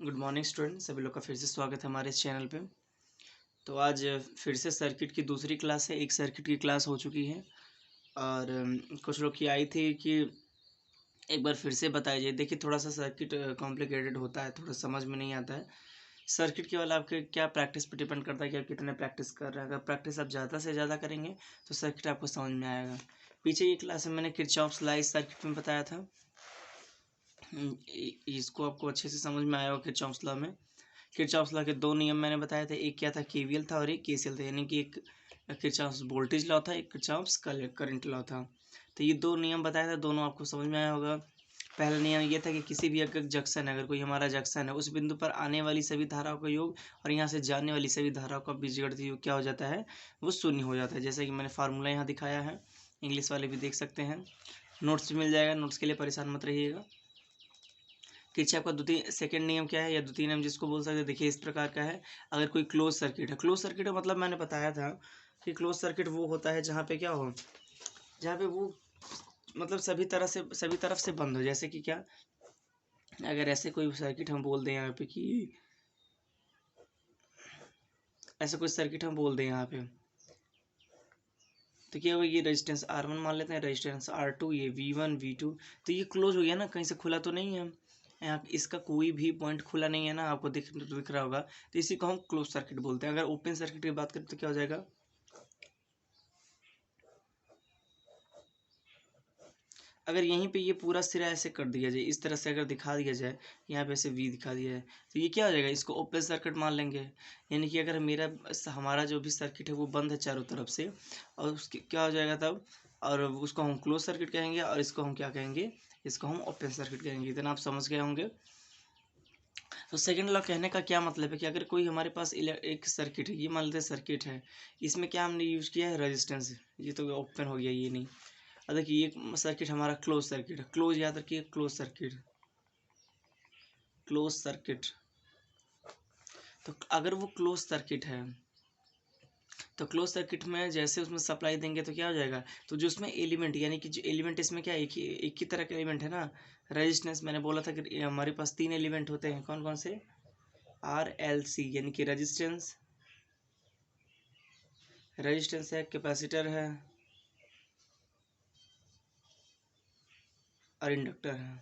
Good morning student, सभी लोग का फिर से स्वागत है हमारे इस चैनल पे। तो आज फिर से सर्किट की दूसरी क्लास है। एक सर्किट की क्लास हो चुकी है और कुछ लोग की आई थी कि एक बार फिर से बताया जाए। देखिए, थोड़ा सा सर्किट कॉम्प्लिकेटेड होता है, थोड़ा समझ में नहीं आता है। सर्किट केवल आपके क्या प्रैक्टिस पे डिपेंड करता है कि आप कितने प्रैक्टिस कर रहे हैं। अगर प्रैक्टिस आप ज़्यादा से ज़्यादा करेंगे तो सर्किट आपको समझ में आएगा। पीछे की क्लास में मैंने किरचॉफ्स लॉ इस सर्किट में बताया था। इसको आपको अच्छे से समझ में आया होगा। किरचॉफ्स लॉ में किरचॉफ्स लॉ के दो नियम मैंने बताए थे। एक क्या था, केवीएल था, और एक केसीएल था। यानी कि एक किरचॉफ्स वोल्टेज लॉ था, एक किरचॉफ्स करंट लॉ था। तो ये दो नियम बताया था, दोनों आपको समझ में आया होगा। पहला नियम ये था कि किसी भी अगर जंक्शन है, अगर कोई हमारा जंक्शन है, उस बिंदु पर आने वाली सभी धाराओं का योग और यहाँ से जाने वाली सभी धाराओं का बीजगणितीय योग क्या हो जाता है, वो शून्य हो जाता है। जैसे कि मैंने फार्मूला यहाँ दिखाया है, इंग्लिश वाले भी देख सकते हैं। नोट्स मिल जाएगा, नोट्स के लिए परेशान मत रहिएगा। किरचॉफ का द्वितीय सेकंड नियम क्या है या द्वितीय नियम जिसको बोल सकते हैं, देखिए इस प्रकार का है। अगर कोई क्लोज सर्किट है, क्लोज सर्किट का मतलब मैंने बताया था कि क्लोज सर्किट वो होता है जहाँ पे क्या हो, जहाँ पे वो मतलब सभी तरफ से बंद हो। जैसे कि क्या, अगर ऐसे कोई सर्किट हम बोल दें यहाँ पे कि ऐसे कोई सर्किट हम बोल दें यहाँ पे, तो क्या होगा, ये रेजिस्टेंस R1 मान लेते हैं, रेजिस्टेंस R2, ये V1 V2। तो ये क्लोज हो गया ना, कहीं से खुला तो नहीं है। यहाँ इसका कोई भी पॉइंट खुला नहीं है ना, आपको दिख रहा होगा। तो इसी को हम क्लोज सर्किट बोलते हैं। अगर ओपन सर्किट की बात करें तो क्या हो जाएगा, अगर यहीं पे ये पूरा सिरा ऐसे कर दिया जाए, इस तरह से अगर दिखा दिया जाए, यहाँ पे ऐसे V दिखा दिया जाए, तो ये क्या हो जाएगा, इसको ओपन सर्किट मान लेंगे। यानी कि अगर हमारा जो भी सर्किट है वो बंद है चारों तरफ से, और उसके क्या हो जाएगा तब, और उसको हम क्लोज सर्किट कहेंगे, और इसको हम क्या कहेंगे, इसको हम ओपन सर्किट कहेंगे। इतना आप समझ गए होंगे। तो सेकेंड लॉ कहने का क्या मतलब है कि अगर कोई हमारे पास एक सर्किट है, ये मान लेते हैं सर्किट है, इसमें क्या हमने यूज़ किया है, रेजिस्टेंस। ये तो ओपन हो गया, ये नहीं। अब देखिए ये सर्किट हमारा क्लोज सर्किट है, क्लोज याद रखिए, क्लोज सर्किट, क्लोज सर्किट। तो अगर वो क्लोज सर्किट है तो क्लोज सर्किट में जैसे उसमें सप्लाई देंगे तो क्या हो जाएगा, तो जो उसमें एलिमेंट, यानी कि जो एलिमेंट इसमें क्या एक ही तरह का एलिमेंट है ना, रेजिस्टेंस। मैंने बोला था कि हमारे पास तीन एलिमेंट होते हैं, कौन कौन से, RLC, यानी कि रेजिस्टेंस, रेजिस्टेंस है, कैपेसिटर है और इंडक्टर है।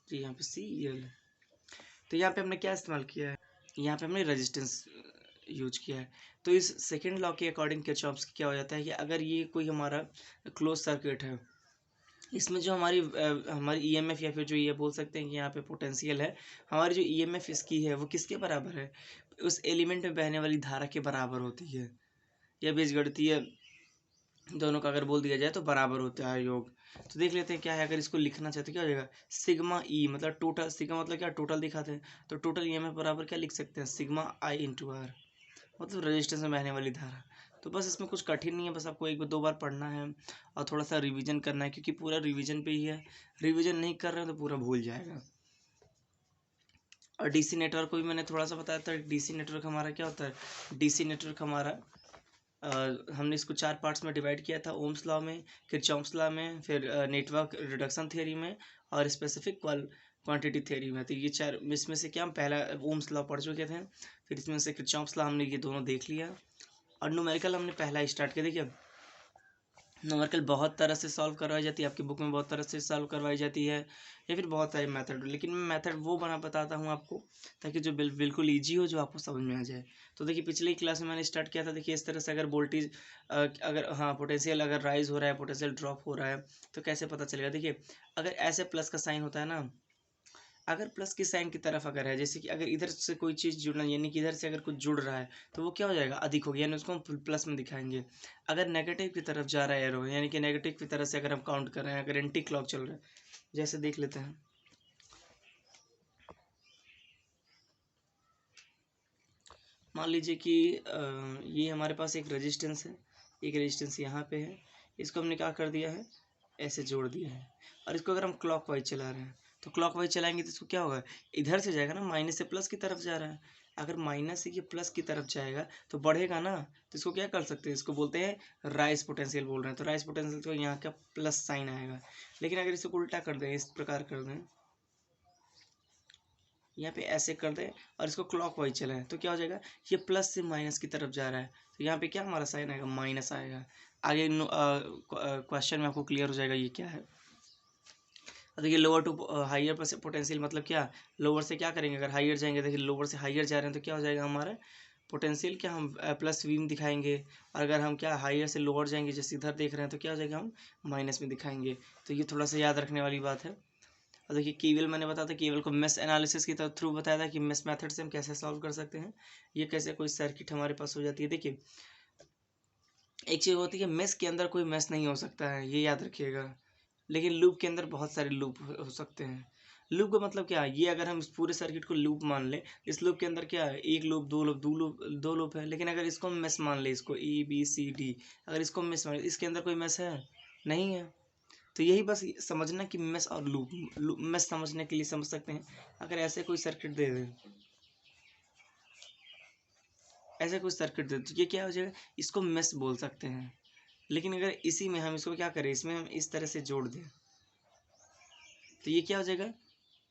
तो यहाँ पे CL, तो यहाँ पे हमने क्या इस्तेमाल किया है, यहाँ पे हमने रेजिस्टेंस यूज किया है। तो इस सेकेंड लॉ के अकॉर्डिंग किरचॉफ्स क्या हो जाता है कि अगर ये कोई हमारा क्लोज सर्किट है, इसमें जो हमारी EMF, या फिर जो ये बोल सकते हैं कि यहाँ पे पोटेंशियल है, हमारी जो EMF इसकी है वो किसके बराबर है, उस एलिमेंट में बहने वाली धारा के बराबर होती है। यह बीजगणितीय दोनों का अगर बोल दिया जाए तो बराबर होता है योग। तो देख लेते हैं क्या है, अगर इसको लिखना चाहते क्या हो जाएगा, सिग्मा E, मतलब टोटल, सिग्मा मतलब क्या, टोटल दिखाते हैं, तो टोटल EMF बराबर क्या लिख सकते हैं, सिग्मा I इंटू R, मतलब रेजिस्टेंस में बहने वाली धारा। तो बस इसमें कुछ कठिन नहीं है, बस आपको एक दो बार पढ़ना है और थोड़ा सा रिवीजन करना है, क्योंकि पूरा रिवीजन पे ही है। रिवीजन नहीं कर रहे हैं तो पूरा भूल जाएगा। और DC नेटवर्क को भी मैंने थोड़ा सा बताया था। DC नेटवर्क हमारा क्या होता है, DC नेटवर्क हमारा हमने इसको चार पार्ट्स में डिवाइड किया था, ओम्स लॉ में, किरचॉफ्स लॉ में, फिर नेटवर्क रिडक्शन थ्योरी में, और स्पेसिफिक क्वांटिटी थ्योरी में। तो ये चार, इसमें से क्या हम पहला ओम्स लॉ पढ़ चुके थे, फिर इसमें से किरचॉफ्स लॉ हमने ये दोनों देख लिया, और न्यूमेरिकल हमने पहला स्टार्ट किया। देखिए न्यूमेरिकल बहुत तरह से सॉल्व करवाई जाती है, आपकी बुक में बहुत तरह से सॉल्व करवाई जाती है, या फिर बहुत सारे मेथड, लेकिन मैं मेथड वो बताता हूँ आपको ताकि जो बिल्कुल ईजी हो, जो आपको समझ में आ जाए। तो देखिए पिछले क्लास में मैंने स्टार्ट किया था, देखिए इस तरह से, अगर वोल्टेज अगर हाँ पोटेंशियल अगर राइज हो रहा है, पोटेंशियल ड्रॉप हो रहा है, तो कैसे पता चलेगा। देखिए अगर ऐसे प्लस का साइन होता है ना, अगर प्लस की साइन की तरफ अगर है, जैसे कि अगर इधर से कोई चीज़ जुड़ना, यानी कि इधर से अगर कुछ जुड़ रहा है, तो वो क्या हो जाएगा, अधिक हो गया, यानी उसको हम प्लस में दिखाएंगे। अगर नेगेटिव की तरफ जा रहा है एरो, यानी कि नेगेटिव की तरफ से अगर हम काउंट कर रहे हैं, अगर एंटी क्लॉक चल रहा है, जैसे देख लेते हैं, मान लीजिए कि ये हमारे पास एक रेजिस्टेंस है, एक रेजिस्टेंस यहाँ पे है, इसको हमने क्या कर दिया है, ऐसे जोड़ दिया है, और इसको अगर हम क्लॉकवाइज चला रहे हैं, तो क्लॉकवाइज चलाएंगे तो इसको क्या होगा, इधर से जाएगा ना, माइनस से प्लस की तरफ जा रहा है। अगर माइनस से ये प्लस की तरफ जाएगा तो बढ़ेगा ना, तो इसको क्या कर सकते हैं, इसको बोलते हैं राइज पोटेंशियल बोल रहे हैं। तो राइज पोटेंशियल तो यहाँ का प्लस साइन आएगा। लेकिन अगर इसको उल्टा कर दें, इस प्रकार कर दें, यहाँ पे ऐसे कर दें और इसको क्लॉकवाइज चलाएं तो क्या हो जाएगा, ये प्लस से माइनस की तरफ जा रहा है, तो यहाँ पे क्या हमारा साइन आएगा, माइनस आएगा। आगे क्वेश्चन में आपको क्लियर हो जाएगा ये क्या है। देखिए लोअर टू हाइयर पोटेंशियल मतलब क्या, लोअर से क्या करेंगे, अगर हाइयर जाएंगे, देखिए लोअर से हाइयर जा रहे हैं तो क्या हो जाएगा हमारा पोटेंशियल, क्या हम प्लस वी में दिखाएंगे, और अगर हम क्या हाइयर से लोअर जाएंगे जैसे इधर देख रहे हैं तो क्या हो जाएगा, हम माइनस में दिखाएंगे। तो ये थोड़ा सा याद रखने वाली बात है। और देखिए केवल मैंने बताया था, केवल को मेश एनालिसिस की थ्रू बताया था कि मेश मेथड से हम कैसे सॉल्व कर सकते हैं, ये कैसे कोई सर्किट हमारे पास हो जाती है। देखिए एक चीज़ होती है मेश के अंदर कोई मेश नहीं हो सकता है, ये याद रखिएगा, लेकिन लूप के अंदर बहुत सारे लूप हो सकते हैं। लूप का मतलब क्या है, ये अगर हम इस पूरे सर्किट को लूप मान लें, इस लूप के अंदर क्या है, एक लूप, दो लूप है, लेकिन अगर इसको हम मेश मान ले, इसको ABCD, अगर इसको मेश मान ले, इसके अंदर कोई मेश है नहीं है। तो यही बस समझना कि मेश और लूप मेश समझने के लिए समझ सकते हैं। अगर ऐसे कोई सर्किट दे दें, ऐसे कोई सर्किट दे तो ये क्या हो जाएगा, इसको मेश बोल सकते हैं। लेकिन अगर इसी में हम इसको क्या करें, इसमें हम इस तरह से जोड़ दें तो ये क्या हो जाएगा,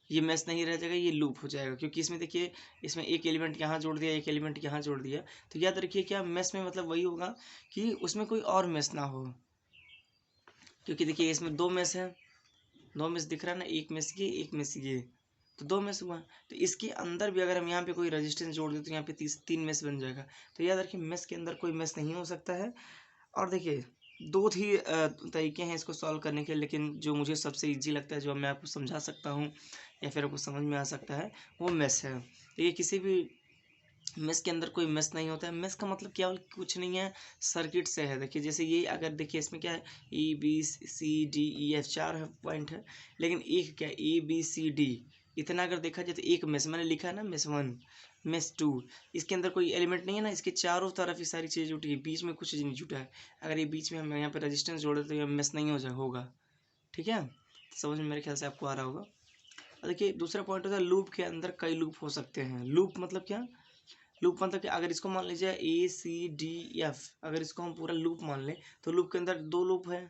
ये मैच नहीं रह जाएगा, ये लूप हो जाएगा, क्योंकि इसमें देखिए इसमें एक एलिमेंट यहाँ जोड़ दिया, एक एलिमेंट यहाँ जोड़ दिया। तो याद रखिए क्या मैच में मतलब वही होगा कि उसमें कोई और मैच ना हो, क्योंकि देखिए इसमें दो मैच है, दो मैच दिख रहा है ना, एक मैच ये, एक मैच ये, तो दो मैच हुआ। तो इसके अंदर भी अगर हम यहाँ पे कोई रेजिस्टेंस जोड़ दें तो यहाँ पे तीन मैच बन जाएगा। तो याद रखिए मैच के अंदर कोई मैच नहीं हो सकता है। और देखिए दो ही तरीके हैं इसको सॉल्व करने के, लेकिन जो मुझे सबसे इजी लगता है, जो मैं आपको समझा सकता हूँ या फिर आपको समझ में आ सकता है, वो मेश है। देखिए किसी भी मेश के अंदर कोई मेश नहीं होता है। मेश का मतलब क्या कुछ नहीं है, सर्किट से है। देखिए जैसे ये अगर देखिए इसमें क्या है, ABCDEF 4 पॉइंट है, लेकिन एक क्या है ABCD, इतना अगर देखा जाए तो एक मेश मैंने लिखा है ना, मेश 1, मेश 2, इसके अंदर कोई एलिमेंट नहीं है ना, इसके चारों तरफ ये सारी चीज़ें जुटी है, बीच में कुछ नहीं जुटा है। अगर ये बीच में हम यहाँ पे रेजिस्टेंस जोड़े तो ये मेश नहीं हो जाए होगा। ठीक है, तो समझ में मेरे ख्याल से आपको आ रहा होगा। और देखिए दूसरा पॉइंट होता है लूप के अंदर कई लूप हो सकते हैं। लूप मतलब क्या, लूप मतलब कि अगर इसको मान लीजिए ACDF, अगर इसको हम पूरा लूप मान लें तो लूप के अंदर दो लूप है।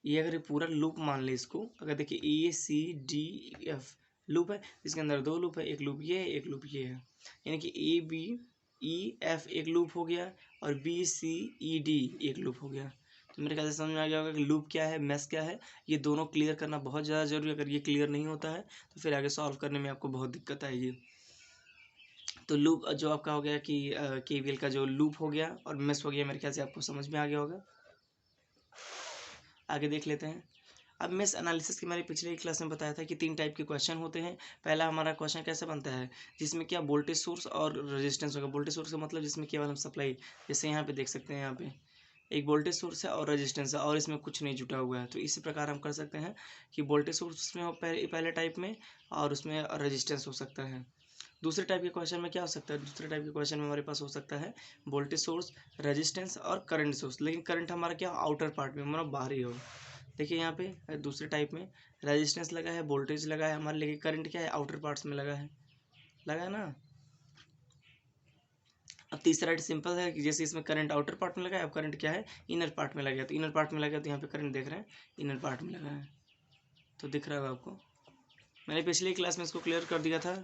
ये अगर पूरा लूप मान ले इसको, अगर देखिए ACDF लूप है, इसके अंदर दो लूप है, एक लूप ये है, एक लूप ये है, यानी कि ABEF एक लूप हो गया और BCED एक लूप हो गया। तो मेरे ख्याल से समझ में आ गया होगा कि लूप क्या है, मैश क्या है। ये दोनों क्लियर करना बहुत ज़्यादा जरूरी है। अगर ये क्लियर नहीं होता है तो फिर आगे सॉल्व करने में आपको बहुत दिक्कत आएगी। तो लूप जो आपका हो गया कि KVL का जो लूप हो गया और मेश हो गया, मेरे ख्याल से आपको समझ में आ गया होगा। आगे देख लेते हैं। अब मेश एनालिसिस की मैंने पिछले क्लास में बताया था कि 3 टाइप के क्वेश्चन होते हैं। पहला हमारा क्वेश्चन कैसे बनता है, जिसमें क्या वोल्टेज सोर्स और रेजिस्टेंस होगा। वोल्टेज सोर्स का मतलब जिसमें केवल हम सप्लाई, जैसे यहाँ पे देख सकते हैं, यहाँ पे एक वोल्टेज सोर्स है और रेजिस्टेंस है और इसमें कुछ नहीं जुटा हुआ है। तो इसी प्रकार हम कर सकते हैं कि वोल्टेज सोर्स में हो पहले टाइप में, और उसमें रेजिस्टेंस हो सकता है। दूसरे टाइप के क्वेश्चन में क्या हो सकता है, दूसरे टाइप के क्वेश्चन में हमारे पास हो सकता है वोल्टेज सोर्स, रेजिस्टेंस और करंट सोर्स, लेकिन करंट हमारा क्या आउटर पार्ट में, मतलब बाहरी हो। देखिए यहाँ पे दूसरे टाइप में रेजिस्टेंस लगा है, वोल्टेज लगा है हमारे, लेकिन करंट क्या है आउटर पार्ट्स में लगा है ना। अब तीसरा सिंपल है कि जैसे इसमें करंट आउटर पार्ट में लगा है, अब करंट क्या है इनर पार्ट में लगा है, तो इनर पार्ट में लगा है तो यहाँ पे करंट देख रहे हैं इनर पार्ट में लगा है, तो दिख रहा होगा आपको। मैंने पिछली क्लास में इसको क्लियर कर दिया था,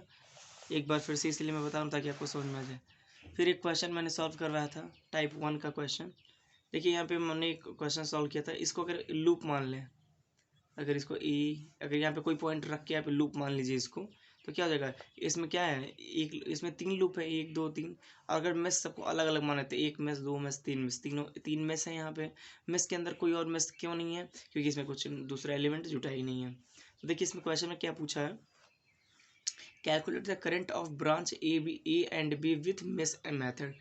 एक बार फिर से इसलिए मैं बता रहा हूँ ताकि आपको समझ में आ जाए। फिर एक क्वेश्चन मैंने सॉल्व करवाया था टाइप 1 का क्वेश्चन। देखिए यहाँ पे मैंने एक क्वेश्चन सॉल्व किया था, इसको अगर लूप मान लें, अगर इसको अगर यहाँ पे कोई पॉइंट रख के यहाँ पे लूप मान लीजिए इसको, तो क्या हो जाएगा, इसमें क्या है, एक इसमें 3 लूप है, 1 2 3। और अगर मैश सबको अलग अलग माने तो एक मैश, दो मैश, तीन मैश, तीन मैश है यहाँ पे। मैश के अंदर कोई और मैश क्यों नहीं है, क्योंकि इसमें कुछ दूसरा एलिमेंट जुटा ही नहीं है। तो देखिए इसमें क्वेश्चन में क्या पूछा है, calculate the current of branch A and B with mesh method.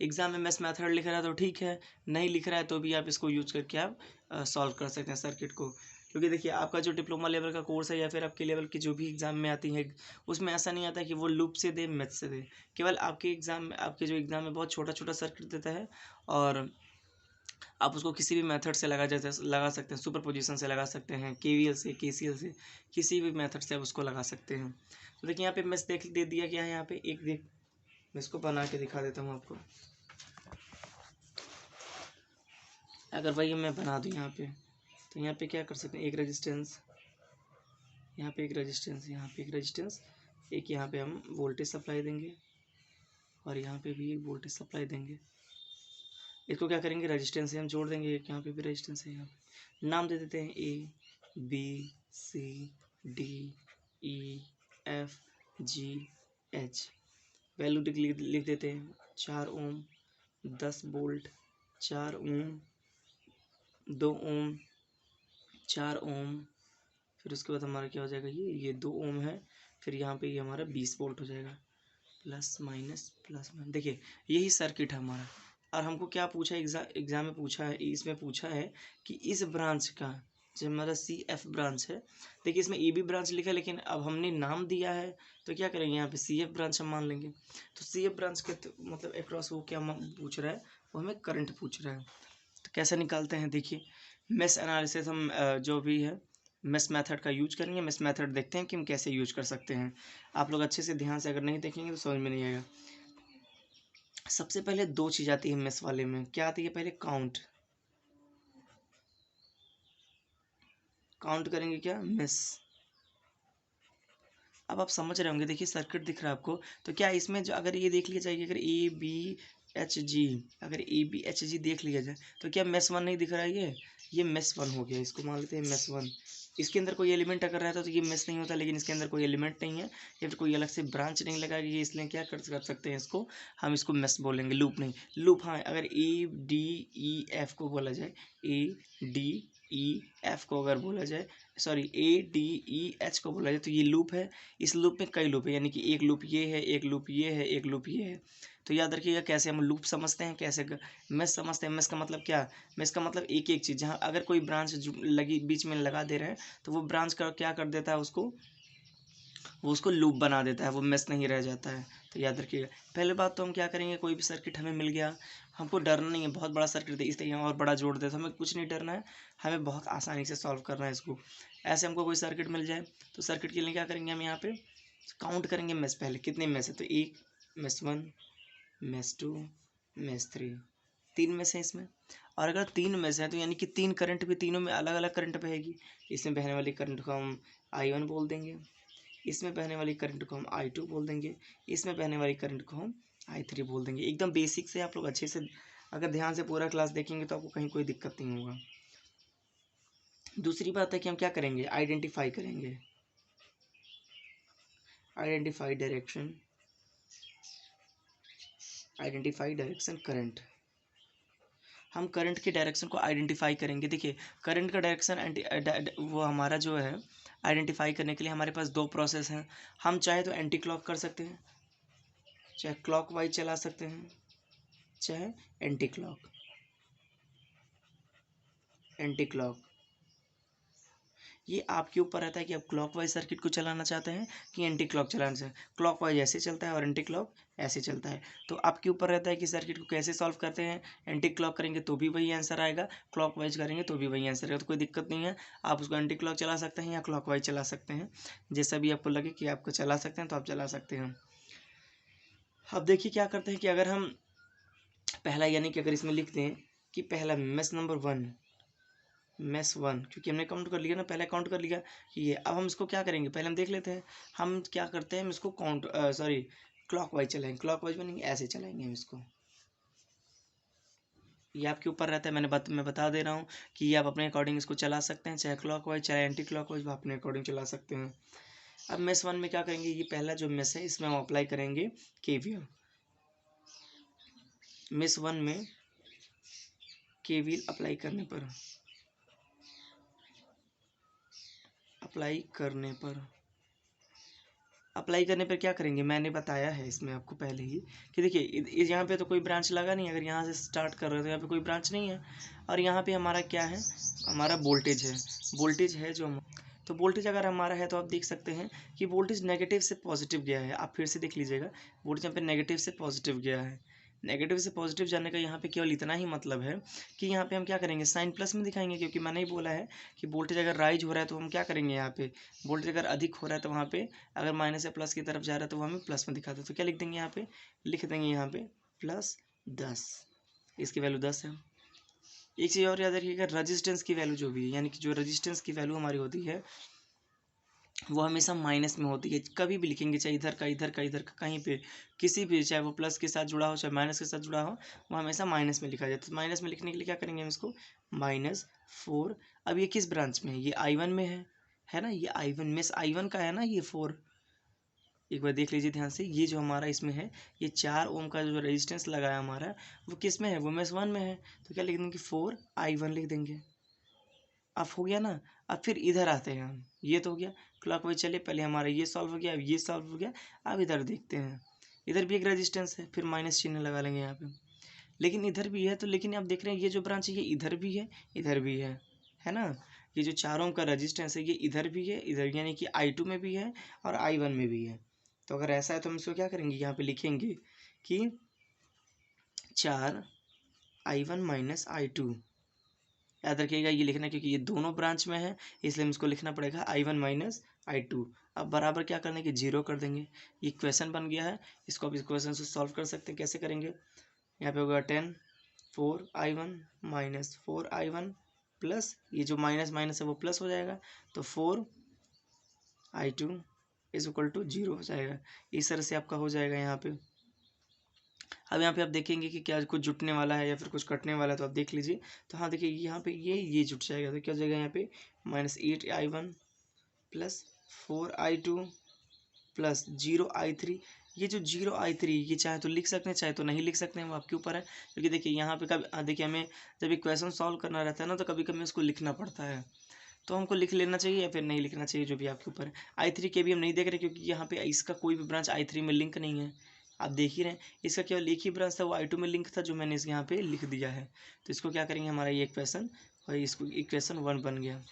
Exam में मेश मेथड लिख रहा है तो ठीक है, नहीं लिख रहा है तो भी आप इसको यूज करके आप सॉल्व कर सकते हैं सर्किट को। क्योंकि देखिए आपका जो डिप्लोमा लेवल का कोर्स है या फिर आपके लेवल की जो भी एग्जाम में आती है, उसमें ऐसा नहीं आता कि वो लूप से दे मैथ से दे। केवल आपके एग्जाम में, आपके जो एग्जाम में बहुत छोटा छोटा सर्किट देता है और आप उसको किसी भी मेथड से लगा सकते हैं, सुपर पोजिशन से लगा सकते हैं, KVL से, KCL से, किसी भी मेथड से आप उसको लगा सकते हैं। तो देखिए यहाँ पे मैश दे दिया गया है, यहाँ पे एक देख मैं इसको बना के दिखा देता हूँ आपको। अगर वही मैं बना दूँ यहाँ पे, तो यहाँ पे क्या कर सकते हैं, एक रेजिस्टेंस, यहाँ पे एक रेजिस्टेंस, यहाँ पे एक रेजिस्टेंस, एक यहाँ पे हम वोल्टेज सप्लाई देंगे और यहाँ पे भी एक वोल्टेज सप्लाई देंगे। इसको क्या करेंगे, रेजिस्टेंस से हम जोड़ देंगे। एक यहाँ पे भी रेजिस्टेंस है, यहाँ पे नाम दे देते हैं A B C D E F G H. Value लिख देते हैं 4 ओम, 10 वोल्ट, 4 ओम, 2 ओम, 4 ओम। फिर उसके बाद हमारा क्या हो जाएगा, ये 2 ओम है। फिर यहाँ पे ये हमारा 20 वोल्ट हो जाएगा, प्लस माइनस प्लस माइनस। देखिए यही सर्किट है हमारा। और हमको क्या पूछा एग्जाम में पूछा है, इसमें पूछा है कि इस ब्रांच का जो हमारा CF ब्रांच है, देखिए इसमें EB ब्रांच लिखा है, लेकिन अब हमने नाम दिया है तो क्या करेंगे, यहाँ पे CF ब्रांच हम मान लेंगे। तो CF ब्रांच के मतलब अक्रॉस वो क्या पूछ रहा है, वो हमें करंट पूछ रहा है। तो कैसे निकालते हैं, देखिए मेश एनालिसिस हम जो भी है मेश मेथड का यूज करेंगे। मेश मेथड देखते हैं कि हम कैसे यूज कर सकते हैं। आप लोग अच्छे से ध्यान से अगर नहीं देखेंगे तो समझ में नहीं आएगा। सबसे पहले 2 चीज़ आती है मेश वाले में। क्या आती है, पहले काउंट करेंगे, क्या मेश। अब आप समझ रहे होंगे, देखिए सर्किट दिख रहा है आपको। तो क्या इसमें जो अगर ये देख लिया जाएगा, अगर ABHG, अगर ABHG देख लिया जाए तो क्या मेश 1 नहीं दिख रहा है, ये मेश 1 हो गया। इसको मान लेते हैं मेश 1। इसके अंदर कोई एलिमेंट अगर रहता तो ये मेश नहीं होता, लेकिन इसके अंदर कोई एलिमेंट नहीं है या फिर कोई अलग से ब्रांच नहीं लगा ये, इसलिए क्या कर सकते हैं इसको, हम इसको मेश बोलेंगे, लूप नहीं। लूप हाँ, अगर ADEF को बोला जाए, ADEF को अगर बोला जाए, सॉरी ADEH को बोला जाए तो ये लूप है। इस लूप में कई लूप है, यानी कि एक लूप ये है, एक लूप ये है, एक लूप ये है। तो याद रखिएगा कैसे हम लूप समझते हैं, कैसे मेश समझते हैं। मेश का मतलब क्या, मेश का मतलब एक एक चीज़, जहाँ अगर कोई ब्रांच लगी बीच में लगा दे रहे हैं तो वो ब्रांच का क्या कर देता है, वो उसको लूप बना देता है, वो मेश नहीं रह जाता है। तो याद रखिएगा। पहले बात तो हम क्या करेंगे, कोई भी सर्किट हमें मिल गया, हमको डरना नहीं है। बहुत बड़ा सर्किट है इसलिए यहाँ और बड़ा जोड़ देता, हमें कुछ नहीं डरना है, हमें बहुत आसानी से सॉल्व करना है इसको। ऐसे हमको कोई सर्किट मिल जाए तो सर्किट के लिए क्या करेंगे, हम यहाँ पे काउंट करेंगे मेश। पहले कितने मेश है, तो एक मेश 1, मेश 2, मेश 3, 3 मेश है इसमें। और अगर 3 मेश है तो यानी कि 3 करंट भी, तीनों में अलग अलग करंट बहेगी। इसमें बहने वाली करंट को हम I1 बोल देंगे, इसमें बहने वाली करंट को हम I2 बोल देंगे, इसमें बहने वाली करंट को हम I3 बोल देंगे। एकदम बेसिक से आप लोग अच्छे से अगर ध्यान से पूरा क्लास देखेंगे तो आपको कहीं कोई दिक्कत नहीं होगा। दूसरी बात है कि हम क्या करेंगे, आइडेंटिफाई करेंगे, identify direction, identify direction current. हम करंट के डायरेक्शन को आइडेंटिफाई करेंगे। देखिए करंट का डायरेक्शन वो हमारा जो है आइडेंटिफाई करने के लिए हमारे पास 2 प्रोसेस हैं। हम चाहे तो एंटी क्लॉक कर सकते हैं, चाहे क्लॉक वाइज चला सकते हैं, चाहे एंटी क्लॉक। एंटी क्लॉक ये आपके ऊपर रहता है कि आप क्लॉकवाइज सर्किट को चलाना चाहते हैं कि एंटी क्लॉक चलाना चाहते हैं। क्लॉकवाइज ऐसे चलता है और एंटी क्लॉक ऐसे चलता है। तो आपके ऊपर रहता है कि सर्किट को कैसे सॉल्व करते हैं। एंटी क्लॉक करेंगे तो भी वही आंसर आएगा, क्लॉकवाइज करेंगे तो भी वही आंसर आएगा, तो कोई दिक्कत नहीं है। आप उसको एंटी क्लॉक चला सकते हैं या क्लॉकवाइज चला सकते हैं, जैसा भी आपको लगे कि आपको चला सकते हैं तो आप चला सकते हैं। अब देखिए क्या करते हैं कि अगर हम पहला यानी कि अगर इसमें लिखते हैं कि पहला मेश नंबर 1, मेश 1, क्योंकि हमने काउंट कर लिया ना, पहले काउंट कर लिया कि ये। अब हम इसको क्या करेंगे, पहले हम देख लेते हैं हम क्या करते हैं। हम इसको काउंट सॉरी क्लॉकवाइज चलाएंगे, क्लॉकवाइज में नहीं ऐसे चलाएंगे हम इसको। ये आपके ऊपर रहता है, मैं बता दे रहा हूँ कि ये आप अपने अकॉर्डिंग इसको चला सकते हैं, चाहे क्लॉकवाइज चाहे एंटी क्लॉकवाइज, आप अपने अकॉर्डिंग चला सकते हैं। अब मेश 1 में क्या करेंगे, ये पहला जो मेश है इसमें हम अप्लाई करेंगे KVL। मेश 1 में KVL अप्लाई करने पर क्या करेंगे, मैंने बताया है इसमें आपको पहले ही कि देखिए यहाँ पे तो कोई ब्रांच लगा नहीं। अगर यहाँ से स्टार्ट कर रहे हो तो यहाँ पे कोई ब्रांच नहीं है, और यहाँ पे हमारा क्या है, हमारा वोल्टेज है, जो तो वोल्टेज अगर हमारा है तो आप देख सकते हैं कि वोल्टेज नेगेटिव से पॉजिटिव गया है। आप फिर से देख लीजिएगा, वोल्टेज यहाँ पे नेगेटिव से पॉजिटिव गया है। नेगेटिव से पॉजिटिव जाने का यहाँ पे केवल इतना ही मतलब है कि यहाँ पे हम क्या करेंगे, साइन प्लस में दिखाएंगे, क्योंकि मैंने ही बोला है कि वोल्टेज अगर राइज हो रहा है तो हम क्या करेंगे, यहाँ पे वोल्टेज अगर अधिक हो रहा है तो वहाँ पे अगर माइनस से प्लस की तरफ जा रहा है तो वो हमें प्लस में दिखाते हैं। तो क्या लिख देंगे, यहाँ पे लिख देंगे यहाँ पे +10, इसकी वैल्यू 10 है। एक चीज़ और याद रखिएगा, रजिस्टेंस की वैल्यू जो भी है, यानी कि जो रजिस्टेंस की वैल्यू हमारी होती है वो हमेशा माइनस में होती है। कभी भी लिखेंगे, चाहे इधर का इधर का इधर का कहीं पे किसी भी, चाहे वो प्लस के साथ जुड़ा हो चाहे माइनस के साथ जुड़ा हो, वो हमेशा माइनस में लिखा जाता है। तो माइनस में लिखने के लिए क्या करेंगे हम इसको, -4। अब ये किस ब्रांच में है, ये I1 में है ना, ये I1 में I1 का है ना ये 4। एक बार देख लीजिए ध्यान से, ये जो हमारा इसमें है, ये 4 ओम का जो रेजिस्टेंस लगाया हमारा, वो किस में है, वो -1 में है। तो क्या लिख देंगे, 4I1 लिख देंगे। अब हो गया ना। अब फिर इधर आते हैं हम, ये तो हो गया क्लॉकवाइज चले, पहले हमारा ये सॉल्व हो गया, अब ये सॉल्व हो गया। अब इधर देखते हैं, इधर भी एक रेजिस्टेंस है, फिर माइनस चिन्ह लगा लेंगे यहाँ पे। लेकिन इधर भी है, तो लेकिन आप देख रहे हैं ये जो ब्रांच है ये इधर भी है, इधर भी है ना। ये जो 4 ओम का रेजिस्टेंस है ये इधर भी है, इधर, यानी कि I2 में भी है और I1 में भी है। तो अगर ऐसा है तो हम इसको क्या करेंगे, यहाँ पे लिखेंगे कि 4I1 - I2। याद रखिएगा ये लिखना, क्योंकि ये दोनों ब्रांच में है, इसलिए इसको लिखना पड़ेगा I1 - I2। अब बराबर क्या करने के, 0 कर देंगे। ये इक्वेशन बन गया है, इसको अब इस क्वेश्चन से सॉल्व कर सकते हैं। कैसे करेंगे, यहाँ पे होगा 10 4I1 - 4I1 प्लस, ये जो माइनस माइनस है वो प्लस हो जाएगा, तो 4I2 = 0 हो जाएगा। इस तरह से आपका हो जाएगा यहाँ पे। अब यहाँ पे आप देखेंगे कि क्या कुछ जुटने वाला है या फिर कुछ कटने वाला है, तो आप देख लीजिए। तो हाँ देखिए यहाँ पे ये जुट जाएगा, तो क्या हो जाएगा यहाँ पे, -8I1 plus 4I2 plus 0I3। ये जो 0I3, ये चाहे तो लिख सकते हैं चाहे तो नहीं लिख सकते हैं, वो आपके ऊपर है। क्योंकि देखिए यहाँ पे कभी देखिए हमें जब इक्वेशन सॉल्व करना रहता है ना, तो कभी कभी उसको लिखना पड़ता है, तो हमको लिख लेना चाहिए या फिर नहीं लिखना चाहिए, जो भी आपके ऊपर है। I3 के भी हम नहीं देख रहे, क्योंकि यहाँ पे इसका कोई भी ब्रांच I3 में लिंक नहीं है। आप देख ही रहे हैं, इसका केवल एक ही ब्रांच था, वो I2 में लिंक था, जो मैंने इस यहाँ पे लिख दिया है। तो इसको क्या करेंगे, हमारा ये इक्वेशन, और इसको इक्वेशन 1 बन गया।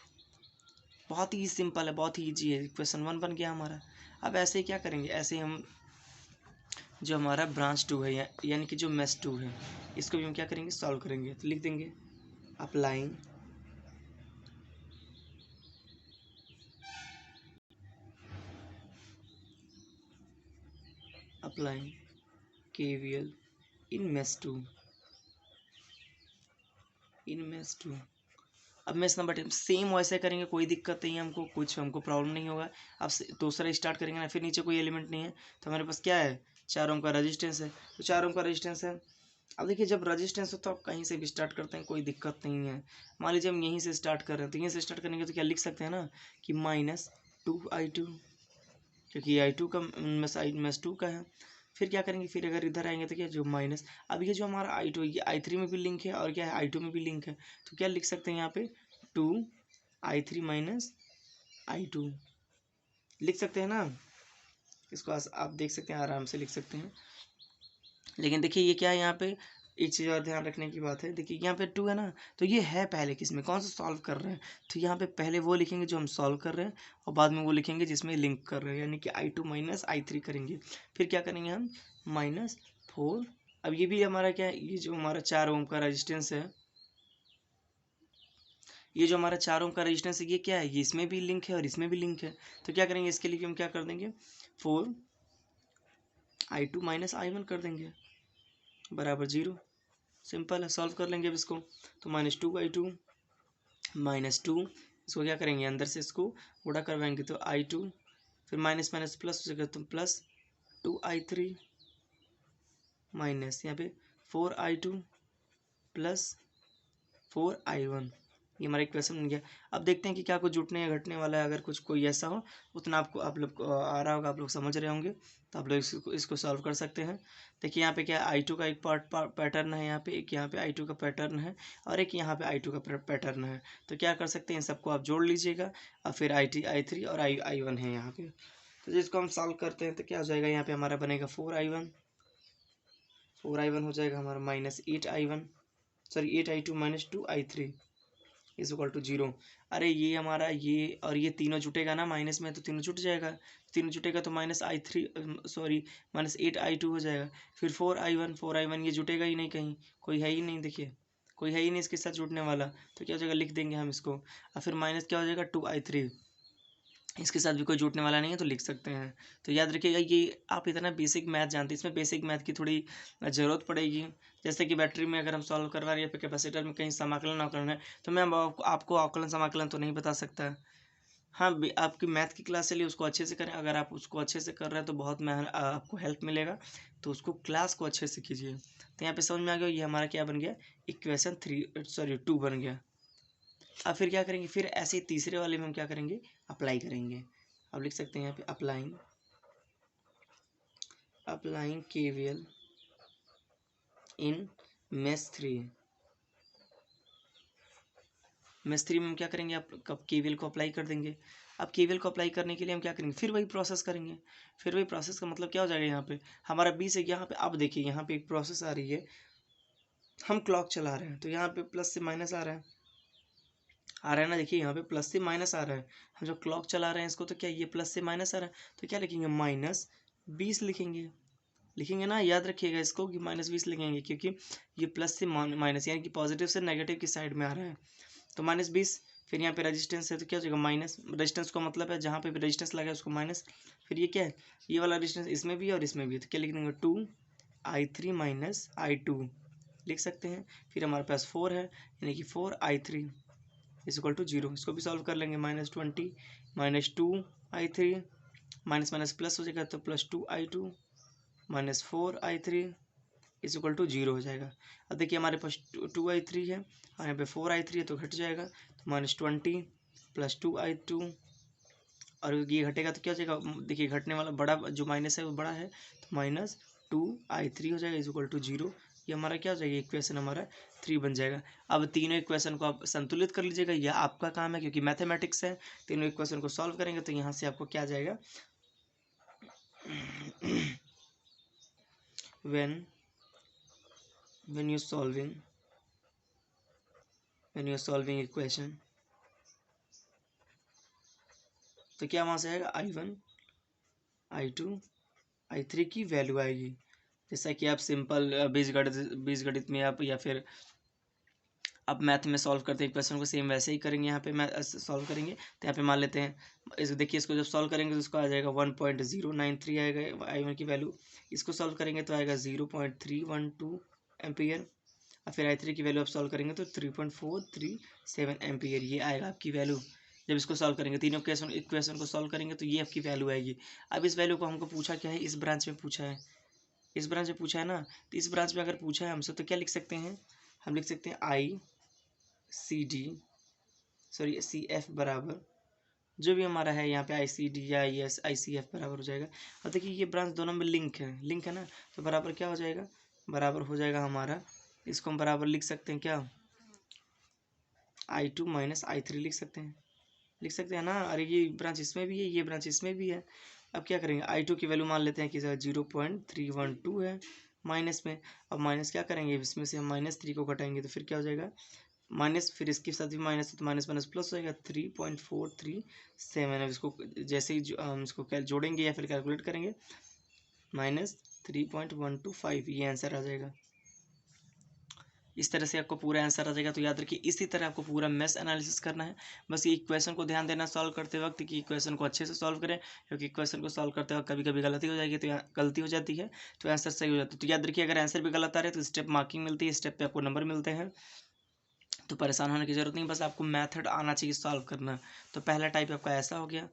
बहुत ही सिंपल है, बहुत ही ईजी है, इक्वेशन 1 बन गया हमारा। अब ऐसे ही क्या करेंगे, ऐसे ही हम जो हमारा ब्रांच 2 है, यानी कि जो मेश 2 है, इसको भी हम क्या करेंगे, सॉल्व करेंगे। तो लिख देंगे अप्लाइंग KVL इन मेश 2, अब मेश नंबर 10 सेम वैसे करेंगे, कोई दिक्कत नहीं है हमको, कुछ हमको प्रॉब्लम नहीं होगा। अब दूसरा स्टार्ट करेंगे ना, फिर नीचे कोई एलिमेंट नहीं है, तो हमारे पास क्या है, 4 ओम का रेजिस्टेंस है। तो 4 ओम का रेजिस्टेंस है। अब देखिए जब रेजिस्टेंस हो तो आप कहीं से भी स्टार्ट करते हैं, कोई दिक्कत नहीं है। मान लीजिए हम यहीं से स्टार्ट कर रहे हैं, तो यहीं से स्टार्ट करेंगे तो क्या लिख सकते हैं ना कि -2I2, क्योंकि I2 का मेश 2 का है। फिर क्या करेंगे, फिर अगर इधर आएंगे तो क्या, जो माइनस, अब ये जो हमारा I2 ये I3 में भी लिंक है और क्या है, I2 में भी लिंक है। तो क्या लिख सकते हैं यहाँ पे, 2I3 - I2 लिख सकते हैं ना। इसको आप देख सकते हैं, आराम से लिख सकते हैं। लेकिन देखिए ये क्या है, यहाँ पे एक चीज़ और ध्यान रखने की बात है। देखिए यहाँ पे 2 है ना, तो ये है पहले किस में, कौन सा सॉल्व कर रहे हैं, तो यहाँ पे पहले वो लिखेंगे जो हम सॉल्व कर रहे हैं, और बाद में वो लिखेंगे जिसमें लिंक कर रहे हैं, यानी कि I2 - I3 करेंगे। फिर क्या करेंगे हम, -4। अब ये भी हमारा क्या है, ये जो हमारा 4 ओम का रेजिस्टेंस है, ये जो हमारा 4 ओम का रेजिस्टेंस है, ये क्या है, ये इसमें भी लिंक है और इसमें भी लिंक है। तो क्या करेंगे, इसके लिए हम क्या कर देंगे, 4I2 - I1 कर देंगे, बराबर 0। सिंपल है, सॉल्व कर लेंगे अब इसको। तो -2I2 - 2, इसको क्या करेंगे, अंदर से इसको गुणा करवाएंगे, तो I2, फिर माइनस माइनस प्लस हो जाएगा, तो प्लस 2I3 माइनस यहाँ पे 4I2 प्लस 4I1। ये हमारा इक्वेशन बन गया। अब देखते हैं कि क्या कुछ जुटने या घटने वाला है। अगर कुछ कोई ऐसा हो, उतना आपको आप लोग को आ रहा होगा, आप लोग समझ रहे होंगे, तो आप लोग इसको सॉल्व कर सकते हैं। देखिए यहाँ पे क्या है, I2 का एक पैटर्न है यहाँ पे, एक यहाँ पे I2 का पैटर्न है, और एक यहाँ पे I2 का पैटर्न है। तो क्या कर सकते हैं, सबको आप जोड़ लीजिएगा, और फिर I3 और I1 है यहाँ पे। तो जिसको हम सॉल्व करते हैं तो क्या हो जाएगा, यहाँ पे हमारा बनेगा 4I1 हो जाएगा हमारा -8I1, सॉरी 8I2 - 2I3 = 0। अरे ये हमारा ये और ये तीनों जुटेगा ना, माइनस में तो तीनों जुट जाएगा, तीनों जुटेगा तो -8I2 हो जाएगा। फिर 4I1 ये जुटेगा ही नहीं, कहीं कोई है ही नहीं, देखिए कोई है ही नहीं इसके साथ जुटने वाला, तो क्या हो जाएगा, लिख देंगे हम इसको। और फिर माइनस क्या हो जाएगा, 2I3, इसके साथ भी कोई जुटने वाला नहीं है, तो लिख सकते हैं। तो याद रखिएगा, ये आप इतना बेसिक मैथ जानते हैं, इसमें बेसिक मैथ की थोड़ी ज़रूरत पड़ेगी। जैसे कि बैटरी में अगर हम सॉल्व करवा रहे हैं, फिर कैपेसिटर में कहीं समाकलन अवकलन है, तो मैं आपको अवकलन समाकलन तो नहीं बता सकता। हाँ, आपकी मैथ की क्लास चलिए उसको अच्छे से करें। अगर आप उसको अच्छे से कर रहे हैं तो बहुत आपको हेल्प मिलेगा। तो उसको क्लास को अच्छे से कीजिए। तो यहाँ पे समझ में आ गया, ये हमारा क्या बन गया, इक्वेशन 2 बन गया। अब फिर क्या करेंगे, फिर ऐसे ही तीसरे वाले में हम क्या करेंगे, अप्लाई करेंगे। अब लिख सकते हैं यहाँ पे अप्लाइंग KVL इन मेष 3। मेष 3 में हम क्या करेंगे, आप कब KVL को अप्लाई कर देंगे। अब KVL को अप्लाई करने के लिए हम क्या करेंगे, फिर वही प्रोसेस करेंगे। फिर वही प्रोसेस का मतलब क्या हो जाएगा, यहाँ पे हमारा 20 है, यहाँ पे अब देखिए यहाँ पे एक प्रोसेस आ रही है, हम क्लॉक चला रहे हैं तो यहाँ पे प्लस से माइनस आ रहा है ना। देखिए यहाँ पे प्लस से माइनस आ रहा है, हम जब क्लॉक चला रहे हैं इसको तो क्या ये प्लस से माइनस आ रहा है, तो क्या लिखेंगे, -20 लिखेंगे ना। याद रखिएगा इसको कि -20 लिखेंगे, क्योंकि ये प्लस से माइनस यानी कि पॉजिटिव से नेगेटिव की साइड में आ रहा है। तो -20, फिर यहाँ पे रेजिस्टेंस है तो क्या हो जाएगा माइनस, रेजिस्टेंस का मतलब है जहाँ पे भी रेजिस्टेंस लगा है उसको माइनस। फिर ये क्या है, ये वाला रेजिस्टेंस इसमें भी है और इसमें भी है, तो क्या लिख देंगे 2i3 - i2 लिख सकते हैं। फिर हमारे पास 4 है, यानी कि 4i3 = 0। इसको भी सॉल्व कर लेंगे, -20 - 2i3, माइनस माइनस प्लस हो जाएगा तो +2i2 - 4i3 = 0 हो जाएगा। अब देखिए हमारे पास 2i3 है और यहाँ पे 4i3 है तो घट जाएगा, तो -20 + 2i2, और ये घटेगा तो क्या हो जाएगा, देखिए घटने वाला बड़ा जो माइनस है वो बड़ा है, तो -2i3 हो जाएगा = 0। ये हमारा क्या हो जाएगा, इक्वेशन हमारा 3 बन जाएगा। अब तीनों इक्वेशन को आप संतुलित कर लीजिएगा, यह आपका काम है क्योंकि मैथमेटिक्स है। तीनों इक्वेशन को सॉल्व करेंगे तो यहाँ से आपको क्या आ जाएगा, when you're solving equation, तो क्या वहाँ से आएगा, I1 I2 I3 की वैल्यू आएगी। जैसा कि आप सिंपल बीजगणित में आप या फिर आप मैथ में सॉल्व करते हैं इक्वेशन को, सेम वैसे ही करेंगे। यहाँ पे मैं सॉल्व करेंगे तो यहाँ पे मान लेते हैं इस, देखिए इसको जब सॉल्व करेंगे तो इसको आ जाएगा 1.093 आएगा I1 की वैल्यू। इसको सॉल्व करेंगे तो आएगा 0.312 एम्पियर। और फिर I3 की वैल्यू आप सॉल्व करेंगे तो 3.437 एम्पियर, ये आएगा आपकी वैल्यू। जब इसको सॉल्व करेंगे, तीनों इक्वेशन को सॉल्व करेंगे तो ये आपकी वैल्यू आएगी। अब इस वैल्यू को हमको पूछा क्या है, इस ब्रांच में पूछा है, इस ब्रांच में पूछा है ना। तो इस ब्रांच में अगर पूछा है हमसे तो क्या लिख सकते हैं, हम लिख सकते हैं CF बराबर जो भी हमारा है यहाँ पे ICD या ICF बराबर हो जाएगा। और देखिए ये ब्रांच दोनों में लिंक है ना, तो बराबर क्या हो जाएगा, बराबर हो जाएगा हमारा, इसको हम बराबर लिख सकते हैं क्या, I2 - I3 लिख सकते हैं ना। अरे ये ब्रांच इसमें भी है, ये ब्रांच इसमें भी है। अब क्या करेंगे, I2 की वैल्यू मान लेते हैं कि 0.312 है माइनस में। अब माइनस क्या करेंगे, इसमें से हम -3 को घटाएंगे तो फिर क्या हो जाएगा, माइनस, फिर इसके साथ भी माइनस है तो माइनस माइनस प्लस हो जाएगा 3.437। अब इसको जैसे ही हम इसको जोड़ेंगे या फिर कैलकुलेट करेंगे, -3.125, ये आंसर आ जाएगा। इस तरह से आपको पूरा आंसर आ जाएगा। तो याद रखिए इसी तरह आपको पूरा मेश एनालिसिस करना है। बस ये इक्वेशन को ध्यान देना सॉल्व करते वक्त कि इक्वेशन को अच्छे से सॉल्व करें, क्योंकि इक्वेशन को सॉल्व करते वक्त कभी कभी गलती हो जाएगी, तो गलती हो जाती है तो आंसर सही हो जाता है। तो याद रखिए अगर आंसर भी गलत आ रहे तो स्टेप मार्किंग मिलती है, स्टेप पे आपको नंबर मिलते हैं। तो परेशान होने की जरूरत नहीं, बस आपको मेथड आना चाहिए सॉल्व करना। तो पहला टाइप आपका ऐसा हो गया,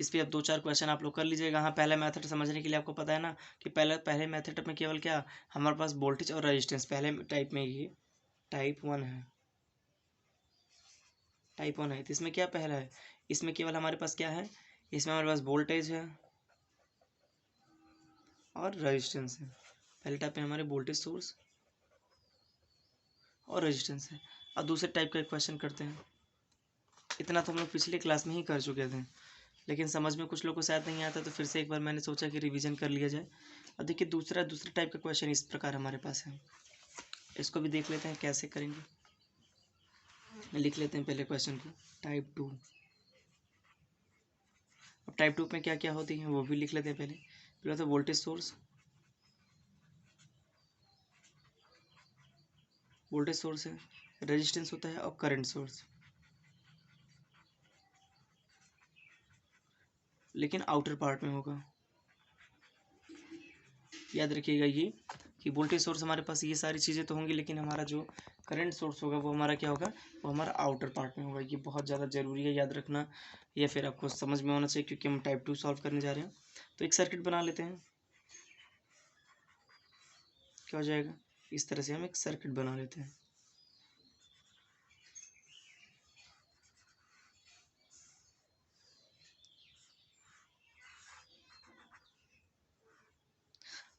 इस पर अब 2-4 क्वेश्चन आप लोग कर लीजिएगा। हाँ, पहला मेथड समझने के लिए आपको पता है ना कि पहले मेथड में केवल क्या, हमारे पास वोल्टेज और रेजिस्टेंस पहले टाइप में, ये टाइप 1 है, तो इसमें क्या पहला है, इसमें केवल हमारे पास क्या है, इसमें हमारे पास वोल्टेज है और रेजिस्टेंस है। पहले टाइप में हमारे वोल्टेज सोर्स और रेजिस्टेंस है। अब दूसरे टाइप का क्वेश्चन करते हैं। इतना तो हम लोग पिछले क्लास में ही कर चुके थे, लेकिन समझ में कुछ लोग को शायद नहीं आता, तो फिर से एक बार मैंने सोचा कि रिवीजन कर लिया जाए। अब देखिए दूसरे टाइप का क्वेश्चन इस प्रकार हमारे पास है, इसको भी देख लेते हैं कैसे करेंगे। लिख लेते हैं पहले क्वेश्चन को, टाइप 2। अब टाइप 2 में क्या क्या होती है वो भी लिख लेते हैं। पहले तो वोल्टेज सोर्स है, रेजिस्टेंस होता है और करंट सोर्स, लेकिन आउटर पार्ट में होगा। याद रखिएगा ये कि वोल्टेज सोर्स हमारे पास ये सारी चीज़ें तो होंगी, लेकिन हमारा जो करंट सोर्स होगा वो हमारा क्या होगा, वो हमारा आउटर पार्ट में होगा। ये बहुत ज़्यादा ज़रूरी है याद रखना, या फिर आपको समझ में होना चाहिए, क्योंकि हम टाइप 2 सॉल्व करने जा रहे हैं। तो एक सर्किट बना लेते हैं, क्या हो जाएगा, इस तरह से हम एक सर्किट बना लेते हैं।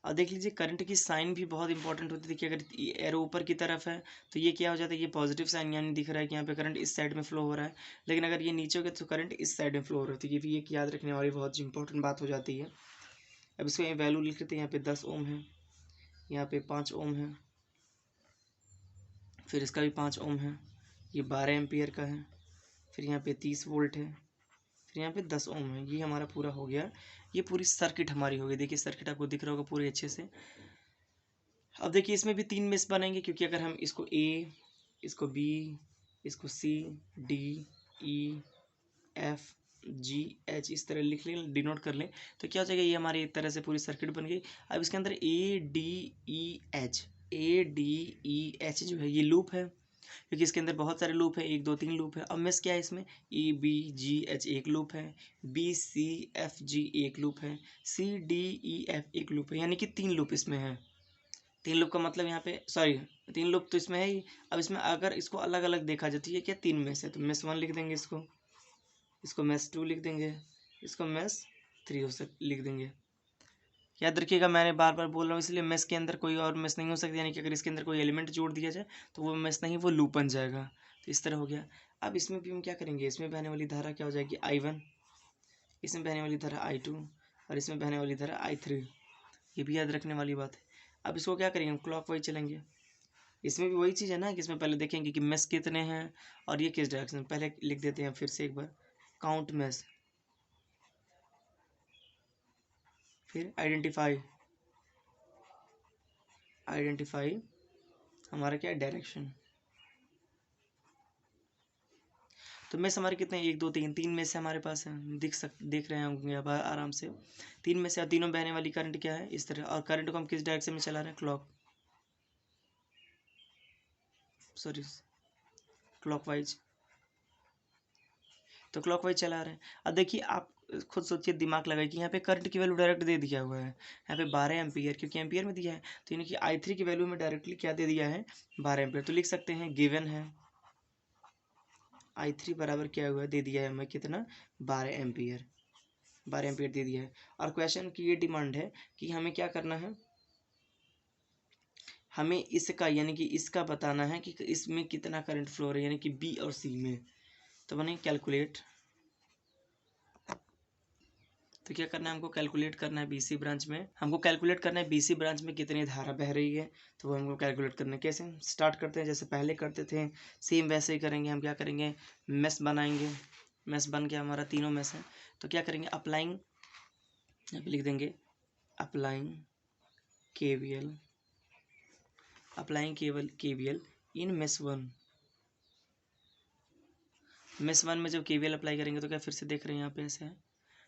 और देख लीजिए करंट की साइन भी बहुत इंपॉर्टेंट होती है कि अगर एरो ऊपर की तरफ है तो ये क्या हो जाता है, ये पॉजिटिव साइन, यानी दिख रहा है कि यहाँ पे करंट इस साइड में फ्लो हो रहा है। लेकिन अगर ये नीचे हो गया तो करंट इस साइड में फ्लो हो रही है। ये भी एक याद रखने वाली बहुत इंपॉर्टेंट बात हो जाती है। अब इसको वैल्यू लिख लेते हैं, यहाँ पे 10 ओम है, यहाँ पे 5 ओम है, फिर इसका भी 5 ओम है, ये 12 एम्पियर का है, फिर यहाँ पे 30 वोल्ट है, फिर यहाँ पे 10 ओम है। ये हमारा पूरा हो गया, ये पूरी सर्किट हमारी हो गई। देखिए सर्किट आपको दिख रहा होगा पूरे अच्छे से। अब देखिए इसमें भी 3 मेष बनेंगे, क्योंकि अगर हम इसको ए, इसको बी, इसको सी, D, E, F, G, H इस तरह लिख लें, डिनोट कर लें, तो क्या हो जाएगा, ये हमारी एक तरह से पूरी सर्किट बन गई। अब इसके अंदर A D E H, A D E H जो है ये लूप है, क्योंकि इसके अंदर बहुत सारे लूप है, 1 2 3 लूप है। अब मेष क्या है, इसमें ई बी जी एच एक लूप है, बी सी एफ जी एक लूप है, सी डी ई एफ एक लूप है, यानी कि 3 लूप इसमें है। 3 लूप का मतलब यहाँ पे, सॉरी 3 लूप तो इसमें है ही। अब इसमें अगर इसको अलग अलग देखा जाती है क्या, 3 में से, तो मेष 1 लिख देंगे, इसको मेष 2 लिख देंगे, इसको मेष 3 लिख देंगे। याद रखिएगा मैंने बार बार बोल रहा हूँ, इसलिए मेष के अंदर कोई और मेष नहीं हो सकती, यानी कि अगर इसके अंदर कोई एलिमेंट जोड़ दिया जाए तो वो मेष नहीं, वो लूप बन जाएगा। तो इस तरह हो गया। अब इसमें भी हम क्या करेंगे, इसमें बहने वाली धारा क्या हो जाएगी, I1, इसमें बहने वाली धारा I2, और इसमें बहने वाली धारा I3। ये भी याद रखने वाली बात है। अब इसको क्या करेंगे, हम क्लॉक वाइज चलेंगे। इसमें भी वही चीज़ है ना कि इसमें पहले देखेंगे कि मेष कितने हैं और ये किस डायरेक्शन में, पहले लिख देते हैं फिर से एक बार, काउंट मेष, फिर आइडेंटिफाई हमारा क्या है, डायरेक्शन। तो मेष हमारे कितने, 1 2 3, 3 में से हमारे पास है, देख रहे होंगे अब आराम से। 3 में से तीनों बहने वाली करंट क्या है, इस तरह। और करंट को हम किस डायरेक्शन में चला रहे हैं, क्लॉकवाइज। तो क्लॉकवाइज चला रहे हैं। अब देखिए आप खुद सोचिए, दिमाग लगाइए कि यहाँ पे करंट की वैल्यू डायरेक्ट दे दिया हुआ है, यहाँ पे 12 एम्पियर, क्योंकि एम्पियर में दिया है, तो यानी कि I3 की वैल्यू में डायरेक्टली क्या दे दिया है, 12 एम्पियर। तो लिख सकते हैं गिवन है I3 बराबर क्या हुआ, दे दिया है हमें कितना, 12 एम्पियर, 12 एम्पियर दे दिया है। और क्वेश्चन की ये डिमांड है कि हमें क्या करना है, हमें इसका यानी कि इसका बताना है कि इसमें कितना करंट फ्लो है, यानी कि बी और सी में। तो बने कैलकुलेट, तो क्या करना है, हमको कैलकुलेट करना है बीसी ब्रांच में, हमको कैलकुलेट करना है बीसी ब्रांच में कितनी धारा बह रही है। तो वो हमको कैलकुलेट करना है। कैसे स्टार्ट करते हैं, जैसे पहले करते थे सेम वैसे ही करेंगे। हम क्या करेंगे, मेश बनाएंगे, मेश बन के हमारा तीनों मेश है। तो क्या करेंगे, अप्लाइंग, यहाँ पे लिख देंगे अप्लाइंग KVL, अप्लाइंग KVL इन मेश 1। मेश 1 में जब KVL अप्लाई करेंगे तो क्या, फिर से देख रहे हैं यहाँ पे ऐसे है,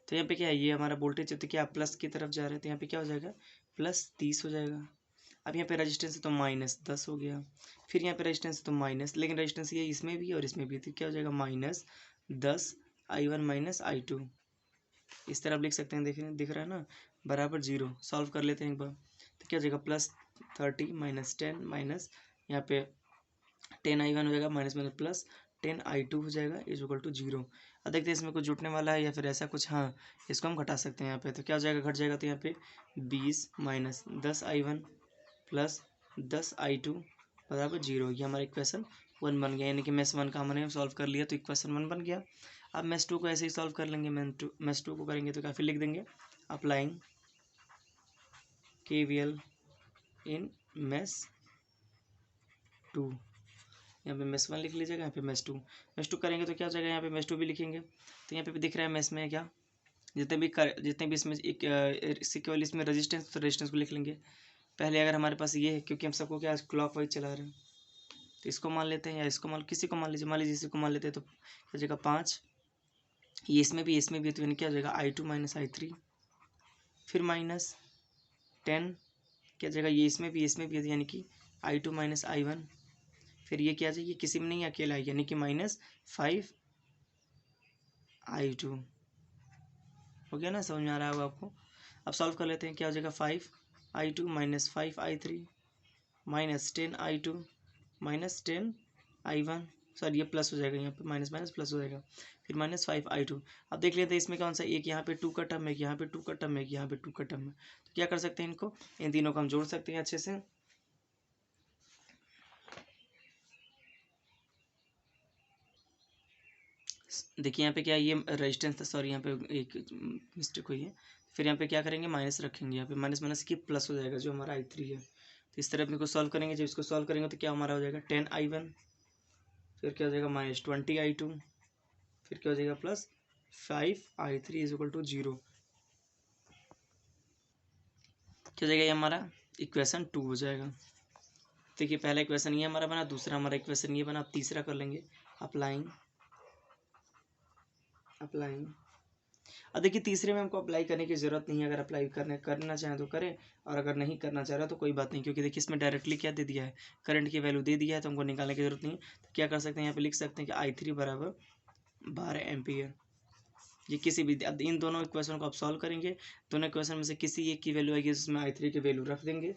तो यहाँ पे क्या है, ये हमारा वोल्टेज है, तो क्या प्लस की तरफ जा रहे हैं, तो यहाँ पे क्या हो जाएगा, +30 हो जाएगा। अब यहाँ पे रेजिस्टेंस है तो -10 हो गया, फिर यहाँ पे रेजिस्टेंस है तो माइनस, लेकिन रेजिस्टेंस ये इसमें भी और इसमें भी, तो क्या हो जाएगा, -10 I1 - I2। इस तरह आप लिख सकते हैं, देखें दिख रहा है ना, बराबर 0। सॉल्व कर लेते हैं एक बार, तो क्या हो जाएगा, +30 - 10 माइनस यहाँ पे 10I1 हो जाएगा, माइनस माइनस प्लस 10I2 हो जाएगा, इज इक्वल टू 0। अब देखते हैं इसमें कुछ जुटने वाला है या फिर ऐसा कुछ, हाँ इसको हम घटा सकते हैं यहाँ पे। तो क्या हो जाएगा, घट जाएगा, तो यहाँ पे 20 - 10I1 प्लस 10I2 बराबर 0। ये हमारा इक्वेशन 1 बन गया, यानी कि मेष 1 का हमने सॉल्व कर लिया, तो इक्वेशन 1 बन गया। अब मेष 2 को ऐसे ही सॉल्व कर लेंगे, मेष 2 को करेंगे तो काफ़ी लिख देंगे अप्लाइंग KVL इन मेष 2। यहाँ पे मेष 1 लिख लीजिएगा, यहाँ पे मेष 2 करेंगे तो क्या हो जाएगा, यहाँ पे मेष 2 भी लिखेंगे। तो यहाँ पे भी दिख रहा है मेष में क्या, जितने भी इसमें एक केवल इसमें रेजिस्टेंस, तो रेजिस्टेंस को लिख लेंगे पहले। अगर हमारे पास ये है, क्योंकि हम सबको क्या क्लॉक वाइज चला रहे हैं, तो इसको मान लेते हैं, या इसको किसी को मान लीजिए इसी को मान लेते हैं, तो हो जाएगा 5। ये इसमें भी तो यानी क्या हो जाएगा, I2 - I3, फिर -10 क्या जाएगा, ये इसमें भी है, यानी कि I2 माइनस I1। फिर ये क्या जाएगी, किसी में नहीं अकेला है, यानी कि -5I2। हो गया ना, समझ में आ रहा होगा आपको। अब सॉल्व कर लेते हैं, क्या हो जाएगा, 5I2 minus 5I3 minus 10I2 minus 10I1। Sorry, ये प्लस हो जाएगा, यहाँ पे माइनस माइनस प्लस हो जाएगा, फिर -5I2। अब देख लेते हैं इसमें कौन सा, एक यहाँ पे 2 का टर्म है, एक यहाँ पे 2 का टर्म है, एक यहाँ पे 2 का टर्म है। तो क्या कर सकते हैं, इनको, इन तीनों को हम जोड़ सकते हैं अच्छे से। देखिए यहाँ पे क्या, ये रेजिस्टेंस था, सॉरी यहाँ पे एक मिस्टेक हुई है। फिर यहाँ पे क्या करेंगे, माइनस रखेंगे, यहाँ पे माइनस माइनस की प्लस हो जाएगा, जो हमारा I3 है। तो इस तरह अपने को सॉल्व करेंगे, जब इसको सॉल्व करेंगे तो क्या हमारा हो जाएगा, 10I1, फिर क्या हो जाएगा -20I2, फिर क्या हो जाएगा +5I3 इज इक्वल टू 0। क्या हो जाएगा, ये हमारा इक्वेशन 2 हो जाएगा। देखिए पहला इक्वेशन ये हमारा बना, दूसरा हमारा इक्वेशन ये बना। अब तीसरा कर लेंगे, अप्लाइंग। अब देखिए तीसरे में हमको अप्लाई करने की ज़रूरत नहीं है, अगर अप्लाई करना चाहें तो करें, और अगर नहीं करना चाह रहा तो कोई बात नहीं, क्योंकि देखिए इसमें डायरेक्टली क्या दे दिया है, करंट की वैल्यू दे दिया है, तो हमको निकालने की जरूरत नहीं है। तो क्या कर सकते हैं, यहाँ पे लिख सकते हैं कि I3 बराबर 12 एम्पियर। ये किसी भी, अब इन दोनों इक्वेशन को आप सॉल्व करेंगे, दोनों इक्वेशन में से किसी एक की वैल्यू आएगी जिसमें I3 की वैल्यू रख देंगे।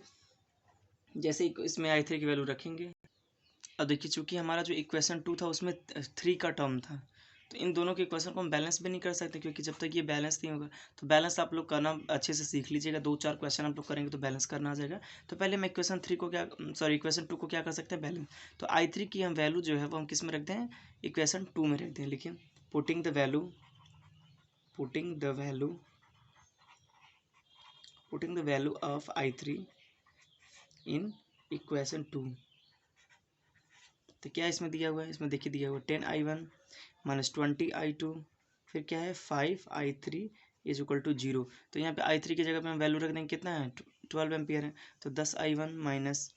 जैसे इसमें I3 की वैल्यू रखेंगे, अब देखिए चूंकि हमारा जो इक्वेशन 2 था उसमें 3 का टर्म था, तो इन दोनों के इक्वेशन को हम बैलेंस भी नहीं कर सकते, क्योंकि जब तक ये बैलेंस नहीं होगा। तो बैलेंस आप लोग करना अच्छे से सीख लीजिएगा, 2-4 क्वेश्चन आप लोग करेंगे तो बैलेंस करना आ जाएगा। तो पहले हम इक्वेशन 2 को क्या कर सकते हैं, बैलेंस। तो I3 की हम वैल्यू जो है वो हम किस में रख दें, इक्वेशन 2 में रख दें। लिखिए, putting the value of I3 in equation 2। तो क्या इसमें दिया हुआ है, इसमें देखिए दिया हुआ है 10I1 माइनस 20I2, फिर क्या है 5I3 इज इक्वल टू 0। तो यहाँ पे I3 की जगह पे हम वैल्यू रख देंगे, कितना है 12 एम्पियर है। तो 10I1 माइनस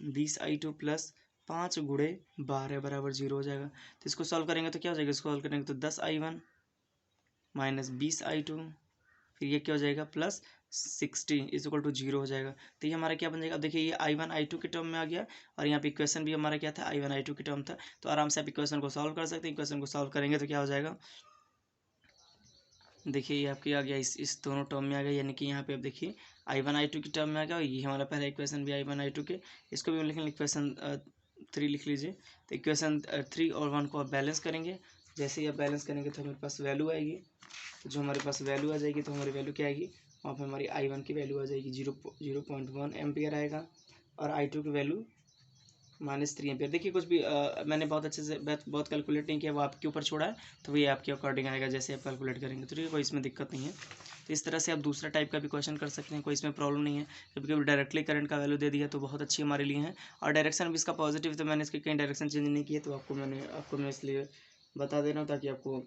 20I2 प्लस 5 × 12 बराबर 0 हो जाएगा। तो इसको सॉल्व करेंगे तो क्या हो जाएगा, इसको सॉल्व करेंगे तो 10I1 माइनस 20I2, फिर ये क्या हो जाएगा +60 इज इक्वल टू 0 हो जाएगा। तो ये हमारा क्या बन जाएगा, अब देखिए ये I1 I2 के टर्म में आ गया, और यहाँ पे इक्वेशन भी हमारा क्या था, I1 I2 के टर्म था। तो आराम से आप इक्वेशन को सॉल्व कर सकते हैं। इक्वेशन को सॉल्व करेंगे तो क्या हो जाएगा, देखिए ये आपके आ गया, इस दोनों टर्म में आ गया, यानी कि यहाँ पे अब देखिए I1 I2 के टर्म में आ गया, और ये हमारा पहला इक्वेशन भी I1 I2 के, इसको भी हम लिखेंगे इक्वेशन 3 लिख लीजिए। तो इक्वेशन 3 और 1 को आप बैलेंस करेंगे, जैसे ही आप बैलेंस करेंगे तो हमारे पास वैल्यू आएगी। तो जो हमारे पास वैल्यू आ जाएगी, तो हमारी वैल्यू क्या आएगी, वहाँ पे हमारी I1 की वैल्यू आ जाएगी 0.1 एम्पियर आएगा, और I2 की वैल्यू -3 एम्पियर। देखिए कुछ भी मैंने बहुत अच्छे से बहुत कैलकुलेट नहीं किया, वो आपके ऊपर छोड़ा है, तो वो ये आपके अकॉर्डिंग आएगा जैसे आप कैलकुलेट करेंगे। तो ठीक है, कोई इसमें दिक्कत नहीं है। तो इस तरह से आप दूसरा टाइप का भी क्वेश्चन कर सकते हैं, कोई इसमें प्रॉब्लम नहीं है। कभी कभी डायरेक्टली करंट का वैल्यू दे दिया तो बहुत अच्छी हमारे लिए है, और डायरेक्शन भी इसका पॉजिटिव, तो मैंने इसके कहीं डायरेक्शन चेंज नहीं किए, तो आपको मैं इसलिए बता दे रहा हूँ ताकि आपको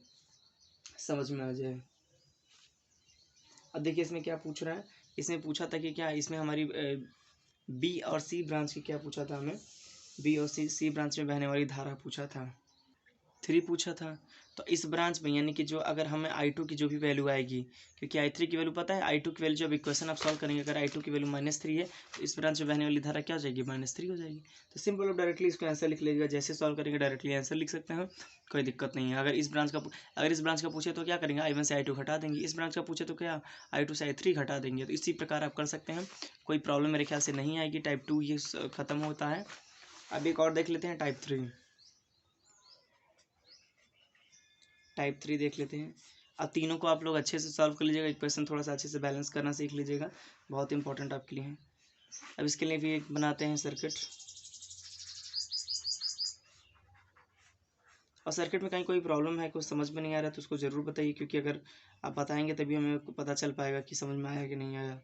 समझ में आ जाए। अब देखिए इसमें क्या पूछ रहा है, इसमें पूछा था कि क्या इसमें हमारी बी और सी ब्रांच की क्या पूछा था हमें, बी और सी ब्रांच में बहने वाली धारा पूछा था, 3 पूछा था। तो इस ब्रांच में यानी कि जो अगर हमें I2 की जो भी वैल्यू आएगी, क्योंकि I3 की वैल्यू पता है, I2 की वैल्यू जब इक्वेशन आप सॉल्व करेंगे, अगर I2 की वैल्यू -3 है, तो इस ब्रांच में बहने वाली धारा क्या हो जाएगी, -3 हो जाएगी। तो सिंपल आप डायरेक्टली इसको आंसर लिख लीजिएगा, जैसे सॉल्व करेंगे डायरेक्टली आंसर लिख सकते हैं, कोई दिक्कत नहीं है। अगर इस ब्रांच का पूछे तो क्या करेंगे, I1 से I2 घटा देंगे, इस ब्रांच का पूछे तो क्या I2 से I3 घटा देंगे। तो इसी प्रकार आप कर सकते हैं, कोई प्रॉब्लम मेरे ख्याल से नहीं आएगी। टाइप 2 ये खत्म होता है। अब एक और देख लेते हैं, टाइप 3 देख लेते हैं। अब तीनों को आप लोग अच्छे से सॉल्व कर लीजिएगा, इक्वेशन थोड़ा सा अच्छे से बैलेंस करना सीख लीजिएगा, बहुत इंपॉर्टेंट आपके लिए है। अब इसके लिए भी एक बनाते हैं सर्किट, और सर्किट में कहीं कोई प्रॉब्लम है, कुछ समझ में नहीं आ रहा है तो उसको ज़रूर बताइए, क्योंकि अगर आप बताएंगे तभी हमें पता चल पाएगा कि समझ में आया कि नहीं आया।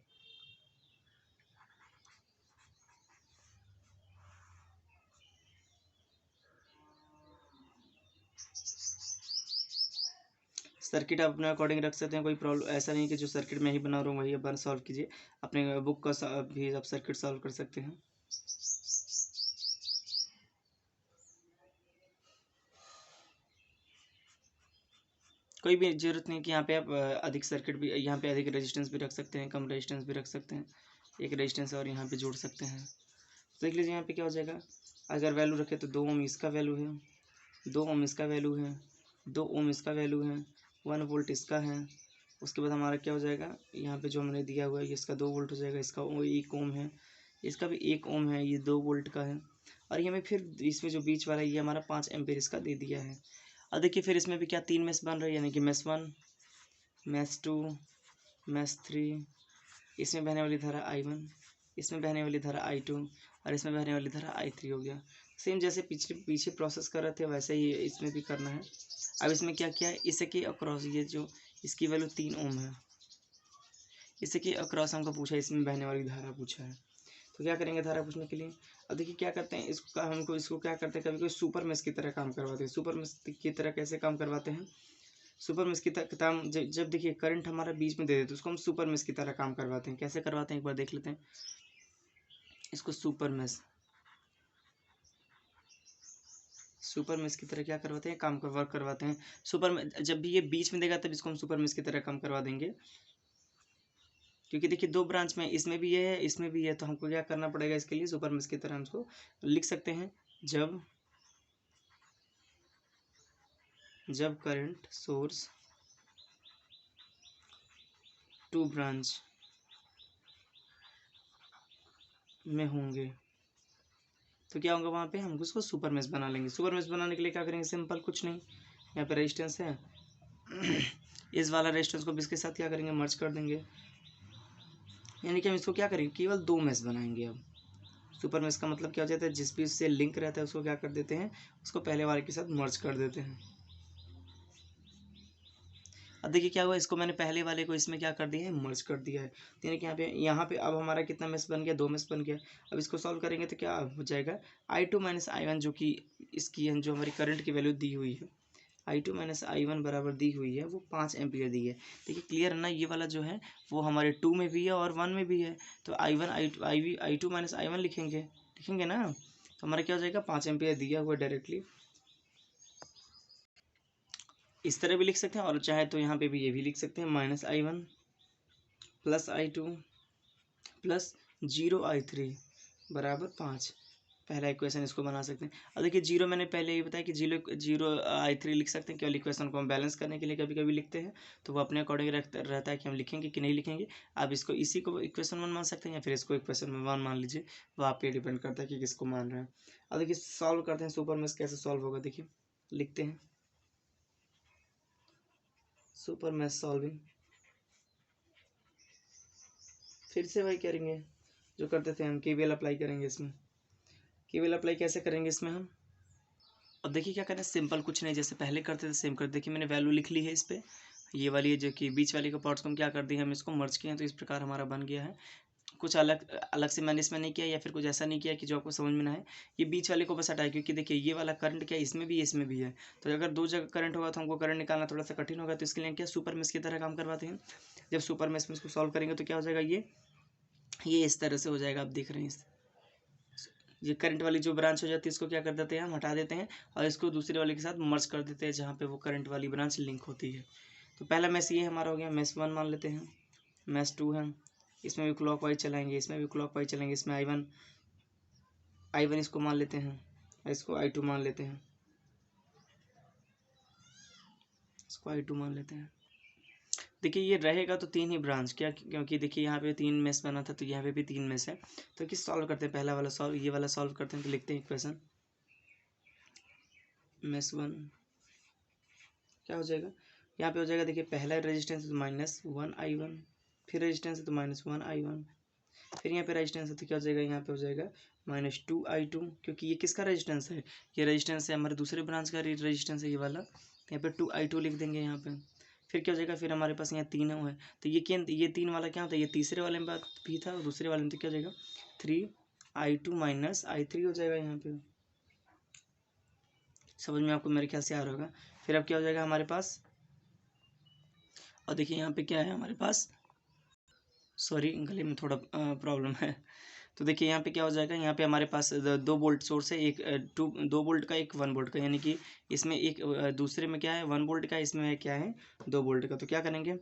सर्किट आप अपने अकॉर्डिंग रख सकते हैं, कोई प्रॉब्लम ऐसा नहीं कि जो सर्किट में ही बना रहा हूँ वही आप सॉल्व कीजिए, अपने बुक का भी आप सर्किट सॉल्व कर सकते हैं। कोई भी ज़रूरत नहीं कि यहाँ पे आप अधिक सर्किट भी, यहाँ पे अधिक रेजिस्टेंस भी रख सकते हैं, कम रेजिस्टेंस भी रख सकते हैं, एक रेजिस्टेंस और यहाँ पे जोड़ सकते हैं। तो देख लीजिए यहाँ पे क्या हो जाएगा, अगर वैल्यू रखे तो 2 ओम इसका वैल्यू है, 2 ओम इसका वैल्यू है, 2 ओम इसका वैल्यू है, 1 वोल्ट इसका है। उसके बाद हमारा क्या हो जाएगा, यहाँ पे जो हमने दिया हुआ है इसका 2 वोल्ट हो जाएगा, इसका 1 ओम है, इसका भी 1 ओम है, ये 2 वोल्ट का है। और ये हमें फिर इसमें जो बीच वाला ये हमारा 5 एम्पेयर इसका दे दिया है। अब देखिए फिर इसमें भी क्या 3 मेश बन रही है, यानी कि मेश 1, मेश 2, मेश 3। इसमें बहने वाली धारा I1, इसमें बहने वाली धारा I2 और इसमें बहने वाली धारा I3 हो गया। सेम जैसे पीछे प्रोसेस कर रहे थे वैसे ही इसमें भी करना है। अब इसमें क्या किया है, इसे के अक्रॉस ये जो इसकी वैल्यू 3 ओम है, इसे के अक्रॉस हमको पूछा है, इसमें बहने वाली धारा पूछा है। तो क्या करेंगे धारा पूछने के लिए, अब देखिए क्या करते हैं, इसको क्या करते हैं, कभी कोई सुपर मेश की तरह काम करवाते हैं। सुपर मेश की तरह कैसे काम करवाते हैं, सुपर मेश की तरह जब देखिए करंट हमारा बीच में दे देते उसको हम सुपर मेश की तरह काम करवाते हैं। कैसे करवाते हैं एक बार देख लेते हैं। इसको सुपर मेश की तरह क्या करवाते हैं, काम का वर्क करवाते हैं। जब भी ये बीच में देगा तब इसको हम सुपर मेश की तरह काम करवा देंगे। क्योंकि देखिए 2 ब्रांच में, इसमें भी ये है, इसमें भी है, तो हमको क्या करना पड़ेगा, इसके लिए सुपर मेश की तरह हम इसको लिख सकते हैं। जब करंट सोर्स 2 ब्रांच में होंगे तो क्या होगा, वहाँ पे हम उसको सुपर मेश बना लेंगे। सुपर मेश बनाने के लिए क्या करेंगे, सिंपल कुछ नहीं, यहाँ पे रेजिस्टेंस है इस वाला रेजिस्टेंस को इसके साथ क्या करेंगे, मर्ज कर देंगे। यानी कि हम इसको क्या करेंगे, केवल 2 मेश बनाएंगे। अब सुपर मेश का मतलब क्या हो जाता है, जिस भी उससे लिंक रहता है उसको क्या कर देते हैं, उसको पहले वाले के साथ मर्ज कर देते हैं। अब देखिए क्या हुआ, इसको मैंने पहले वाले को इसमें क्या कर दिया है, मर्ज कर दिया है। यानी कि यहाँ पे अब हमारा कितना मेश बन गया, 2 मेश बन गया। अब इसको सॉल्व करेंगे तो क्या हो जाएगा, I2 माइनस I1 जो कि इसकी जो हमारी करंट की वैल्यू दी हुई है, I2 माइनस I1 बराबर दी हुई है, वो 5 एम्पियर दी है। देखिए क्लियर है ना, ये वाला जो है वो हमारे 2 में भी है और 1 में भी है। तो I2 माइनस I1 लिखेंगे ना, तो हमारा क्या हो जाएगा, 5 एम्पियर दिया हुआ डायरेक्टली। इस तरह भी लिख सकते हैं और चाहे तो यहाँ पे भी ये भी लिख सकते हैं, -I1 plus I2 plus 0I3 बराबर 5। पहला इक्वेशन इसको बना सकते हैं। अब देखिए 0 मैंने पहले ही बताया कि 0I3 लिख सकते हैं, केवल इक्वेशन को हम बैलेंस करने के लिए कभी कभी लिखते हैं, तो वो अपने अकॉर्डिंग रहता है कि हम लिखेंगे कि नहीं लिखेंगे। आप इसको इसी को इक्वेशन 1 मान सकते हैं या फिर इसको इक्वेशन 1 मान लीजिए, वो आप पे डिपेंड करता है कि किसको मान रहे हैं। अब देखिए सॉल्व करते हैं, सुपर मेश कैसे सॉल्व होगा, देखिए लिखते हैं सुपर मेश सॉल्विंग। फिर से वही करेंगे जो करते थे हम, केवीएल अप्लाई करेंगे इसमें। केवीएल अप्लाई कैसे करेंगे इसमें हम, अब देखिए क्या करना है, सिंपल कुछ नहीं, जैसे पहले करते थे सेम कर। देखिए मैंने वैल्यू लिख ली है इस पर, ये वाली है जो कि बीच वाली का पार्ट्स को हम क्या कर दिए, हम इसको मर्ज किए हैं, तो इस प्रकार हमारा बन गया है। कुछ अलग अलग से मैंने इसमें नहीं किया या फिर कुछ ऐसा नहीं किया कि जो आपको समझ में ना आए। ये बीच वाले को बस हटाए, क्योंकि देखिए ये वाला करंट क्या इसमें भी है, तो अगर 2 जगह करंट होगा तो हमको करंट निकालना थोड़ा सा कठिन होगा। तो इसके लिए क्या सुपर मेश की तरह काम करवाते हैं। जब सुपर मेश में इसको सॉल्व करेंगे तो क्या हो जाएगा, ये इस तरह से हो जाएगा। आप देख रहे हैं ये करंट वाली जो ब्रांच हो जाती है इसको क्या कर देते हैं, हम हटा देते हैं और इसको दूसरे वाले के साथ मर्ज कर देते हैं जहाँ पे वो करंट वाली ब्रांच लिंक होती है। तो पहला मेश ये हमारा हो गया, मेश 1 मान लेते हैं, मेश 2 है, इसमें भी क्लॉक वाइज चलाएंगे, इसमें भी क्लॉक वाइज चलेंगे। इसमें I1 इसको मान लेते हैं, इसको I2 मान लेते हैं, इसको I2 मान लेते हैं। देखिए ये रहेगा तो 3 ही ब्रांच, क्या, क्योंकि देखिए यहाँ पे 3 मेश बना था तो यहाँ पे भी 3 मेश है। तो किस सॉल्व करते हैं, पहला वाला सॉल्व, ये वाला सॉल्व करते हैं। तो लिखते हैं इक्वेशन, मेश 1 क्या हो जाएगा, यहाँ पे हो जाएगा, देखिए पहला रेजिस्टेंस है तो -1I1, फिर रेजिस्टेंस है तो -1I1, फिर यहाँ पे रेजिस्टेंस है तो क्या हो जाएगा, यहाँ पे हो जाएगा -2I2, क्योंकि ये किसका रेजिस्टेंस है, ये रेजिस्टेंस है हमारे दूसरे ब्रांच का रेजिस्टेंस है ये वाला। तो यहाँ पे 2I2 लिख देंगे यहाँ पे। फिर क्या हो जाएगा, फिर हमारे पास यहाँ 3 है, तो ये 3 वाला क्या होता है, ये तीसरे वाले में बात भी था और दूसरे वाले में, तो क्या हो जाएगा 3I2 माइनस I3 हो जाएगा यहाँ पे। समझ में आपको मेरे ख्याल से आ रहा होगा। फिर अब क्या हो जाएगा हमारे पास, और देखिए यहाँ पे क्या है हमारे पास, सॉरी गले में थोड़ा प्रॉब्लम है। तो देखिए यहाँ पे क्या हो जाएगा, यहाँ पे हमारे पास 2 वोल्ट सोर्स है, एक 2 वोल्ट का, एक 1 वोल्ट का, यानी कि इसमें एक दूसरे में क्या है 1 वोल्ट का, इसमें क्या है 2 वोल्ट का। तो क्या करेंगे,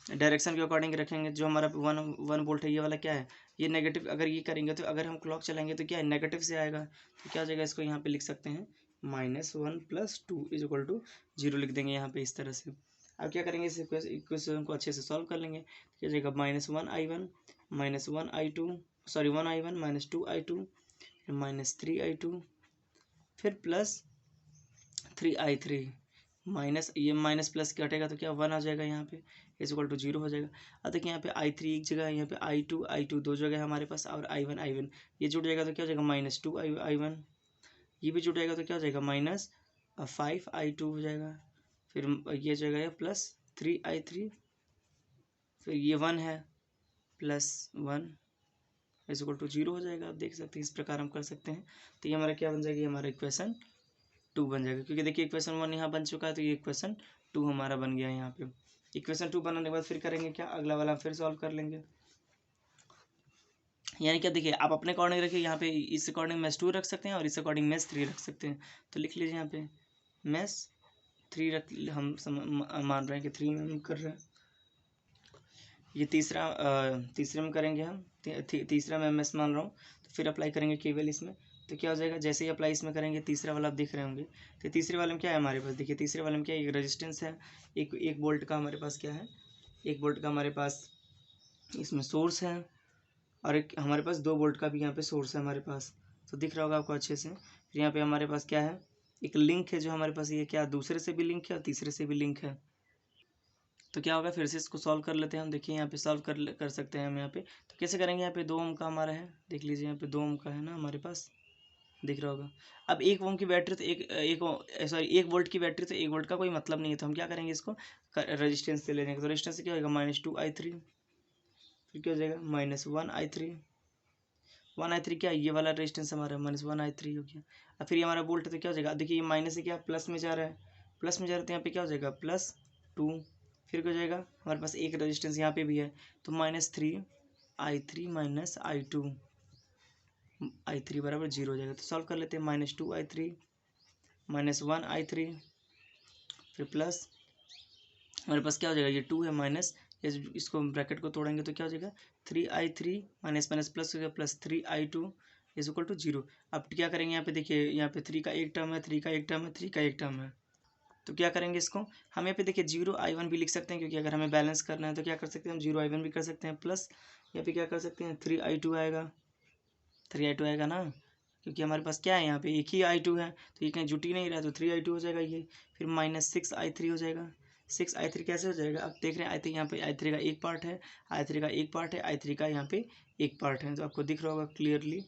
डायरेक्शन के अकॉर्डिंग रखेंगे। जो हमारा 1 वोल्ट है ये वाला क्या है, ये नेगेटिव। अगर ये करेंगे तो अगर हम क्लॉक चलाएंगे तो क्या है, नेगेटिव से आएगा। तो क्या हो जाएगा, इसको यहाँ पे लिख सकते हैं -1 + 2 = 0 लिख देंगे यहाँ पे इस तरह से। अब क्या करेंगे, इस इक्वेशन को अच्छे से सॉल्व कर लेंगे। क्या हो जाएगा, -1i1 -1i2 sorry 1i1 -2i2 फिर -3i2 फिर +3i3 माइनस, ये माइनस प्लस कटेगा तो क्या 1 आ जाएगा यहाँ पे = 0 हो जाएगा। अब देखिए यहाँ पे i3 एक जगह है, यहाँ पे i2 दो जगह है हमारे पास, और i1 ये जुड़ जाएगा तो क्या हो जाएगा -2i1। ये भी जुड़ जाएगा तो क्या हो जाएगा -5i2 हो जाएगा। फिर ये जगह +3i3 फिर ये 1 है +1 = 0 हो जाएगा। आप देख सकते हैं इस प्रकार हम कर सकते हैं। तो ये हमारा क्या बन जाएगी, हमारा इक्वेशन 2 बन जाएगा, क्योंकि देखिए इक्वेशन 1 यहाँ बन चुका है, तो ये इक्वेशन 2 हमारा बन गया है यहाँ पे। इक्वेशन 2 बनाने के बाद फिर करेंगे क्या, अगला वाला फिर सॉल्व कर लेंगे। यानी क्या, देखिए आप अपने अकॉर्डिंग रखिए, यहाँ पे इस अकॉर्डिंग -2 रख सकते हैं और इस अकॉर्डिंग -3 रख सकते हैं। तो लिख लीजिए यहाँ पे -3 रख, हम मान रहे हैं कि 3 में हम कर रहे हैं। ये तीसरे में करेंगे हम, तीसरा मैं एमएस मान रहा हूँ। तो फिर अप्लाई करेंगे केवल इसमें। तो क्या हो जाएगा, जैसे ही अप्लाई इसमें करेंगे, तीसरा वाला आप देख रहे होंगे। तो तीसरे वाले में क्या है हमारे पास, देखिए तीसरे वाले में क्या है, एक रेजिस्टेंस है, एक वोल्ट का हमारे पास क्या है, 1 वोल्ट का हमारे पास इसमें सोर्स है, और एक हमारे पास 2 वोल्ट का भी यहाँ पे सोर्स है हमारे पास। तो दिख रहा होगा आपको अच्छे से। फिर यहाँ पे हमारे पास क्या है, एक लिंक है जो हमारे पास, ये क्या दूसरे से भी लिंक है और तीसरे से भी लिंक है। तो क्या होगा, फिर से इसको सॉल्व कर लेते हैं हम। देखिए यहाँ पे सॉल्व कर सकते हैं हम यहाँ पे। तो कैसे करेंगे, यहाँ पे 2 ओम का हमारा है, देख लीजिए यहाँ पे 2 ओम का है ना हमारे पास, दिख रहा होगा। अब 1 ओम की बैटरी तो 1 वोल्ट की बैटरी, तो 1 वोल्ट का कोई मतलब नहीं है। तो हम क्या करेंगे, इसको रेजिस्टेंस से ले लेंगे। तो रेजिस्टेंस से क्या होगा, -2i3 फिर क्या हो जाएगा -1i3 1i3 क्या है, ये वाला रेजिस्टेंस हमारा -1i3 हो गया। अब फिर ये हमारा वोल्ट है तो क्या हो जाएगा, देखिए ये माइनस से क्या प्लस में जा रहा है, प्लस में जा रहा है तो यहाँ पे क्या हो जाएगा +2। फिर क्या हो जाएगा, हमारे पास एक रेजिस्टेंस यहाँ पे भी है, तो -3i3 -i2 = 0 हो जाएगा। तो सॉल्व कर लेते हैं, -2i3 -1i3 फिर प्लस हमारे पास क्या हो जाएगा, ये 2 है माइनस, इसको ब्रैकेट को तोड़ेंगे तो क्या हो जाएगा 3i3 माइनस माइनस प्लस हो गया +3i2 = 0। अब क्या करेंगे, यहाँ पे देखिए यहाँ पे 3 का एक टर्म है, 3 का एक टर्म है, 3 का एक टर्म है। तो क्या करेंगे इसको हम यहाँ पे देखिए 0i1 भी लिख सकते हैं, क्योंकि अगर हमें बैलेंस करना है तो क्या कर सकते हैं हम 0i1 भी कर सकते हैं, प्लस यहाँ पे क्या कर सकते हैं 3i2 आएगा, 3i2 आएगा ना, क्योंकि हमारे पास क्या है यहाँ पे एक ही i2 है, तो ये कहीं जुट ही नहीं रहा, तो 3i2 हो जाएगा ये। फिर -6i3 हो जाएगा। 6i3 कैसे हो जाएगा, अब देख रहे हैं i3 यहाँ पे i3 का एक पार्ट है, i3 का एक पार्ट है, i3 का यहाँ पे एक पार्ट है, तो आपको दिख रहा होगा क्लियरली।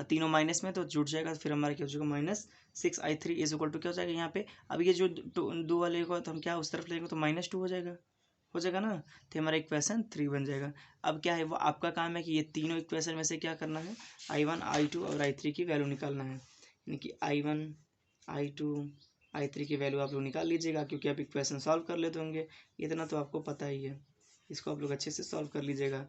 तीनों माइनस में तो जुट जाएगा, फिर हमारा क्या हो जाएगा -6i3 = क्या हो जाएगा यहाँ पे। अब ये जो दो वाले को तो हम क्या उस तरफ लेंगे तो -2 हो जाएगा ना, तो हमारा इक्वेशन 3 बन जाएगा। अब क्या है, वो आपका काम है कि ये तीनों इक्वेशन में से क्या करना है, i1 i2 और i3 की वैल्यू निकालना है। यानी कि i1 i2 i3 की वैल्यू आप लोग निकाल लीजिएगा, क्योंकि आप इक्वेशन सॉल्व कर लेते होंगे, इतना तो आपको पता ही है। इसको आप लोग अच्छे से सॉल्व कर लीजिएगा।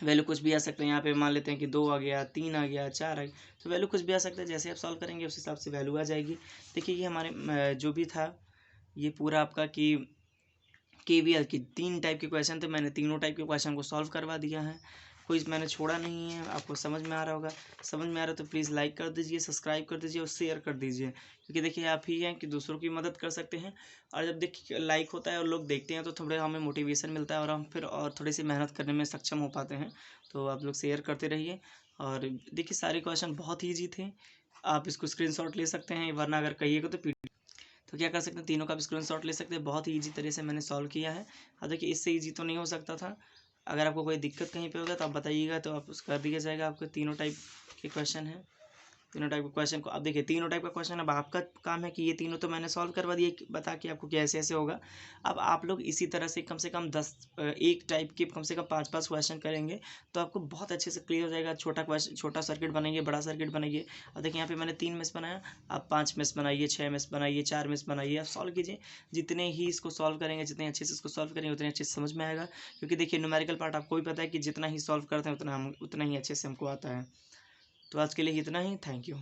वैल्यू कुछ भी आ सकता है, यहाँ पे मान लेते हैं कि 2 आ गया, 3 आ गया, 4 आ गया, तो वैल्यू कुछ भी आ सकता है। जैसे आप सॉल्व करेंगे उस हिसाब से वैल्यू आ जाएगी। देखिए ये हमारे जो भी था ये पूरा आपका कि KVL की 3 टाइप के क्वेश्चन थे, मैंने तीनों टाइप के क्वेश्चन को सॉल्व करवा दिया है, कोई मैंने छोड़ा नहीं है। आपको समझ में आ रहा होगा, समझ में आ रहा है तो प्लीज़ लाइक कर दीजिए, सब्सक्राइब कर दीजिए और शेयर कर दीजिए, क्योंकि देखिए आप ही हैं कि दूसरों की मदद कर सकते हैं। और जब देखिए लाइक होता है और लोग देखते हैं तो थोड़ा हमें मोटिवेशन मिलता है, और हम फिर और थोड़ी सी मेहनत करने में सक्षम हो पाते हैं। तो आप लोग शेयर करते रहिए। और देखिए सारे क्वेश्चन बहुत ईजी थे, आप इसको स्क्रीनशॉट ले सकते हैं, वरना अगर कहिएगा तो तो क्या कर सकते हैं, तीनों का भी स्क्रीनशॉट ले सकते हैं। बहुत ही ईजी तरीके से मैंने सॉल्व किया है। अब देखिए इससे ईजी तो नहीं हो सकता था। अगर आपको कोई दिक्कत कहीं पे होगा तो आप बताइएगा, तो आप कर दिया जाएगा। आपके तीनों टाइप के क्वेश्चन हैं, तीनों टाइप के क्वेश्चन को अब देखिए तीनों टाइप का क्वेश्चन, अब आपका काम है कि ये तीनों तो मैंने सॉल्व करवा दिए बता के आपको कैसे ऐसे होगा। अब आप लोग इसी तरह से कम 10 एक टाइप के कम से कम 5 क्वेश्चन करेंगे तो आपको बहुत अच्छे से क्लियर हो जाएगा। छोटा सर्किट बनाइए, बड़ा सर्किट बनाइए। अब देखिए यहाँ पे मैंने 3 मेश बनाया, आप 5 मेश बनाइए, 6 मेश बनाइए, 4 मेश बनाइए, आप सॉल्व कीजिए। जितने ही इसको सॉल्व करेंगे, जितने अच्छे से इसको सॉल्व करेंगे उतने अच्छे से समझ में आएगा। क्योंकि देखिए न्यूमेरिकल पार्ट आपको भी पता है कि जितना ही सॉल्व करते हैं उतना ही अच्छे से हमको आता है। तो आज के लिए इतना ही, थैंक यू।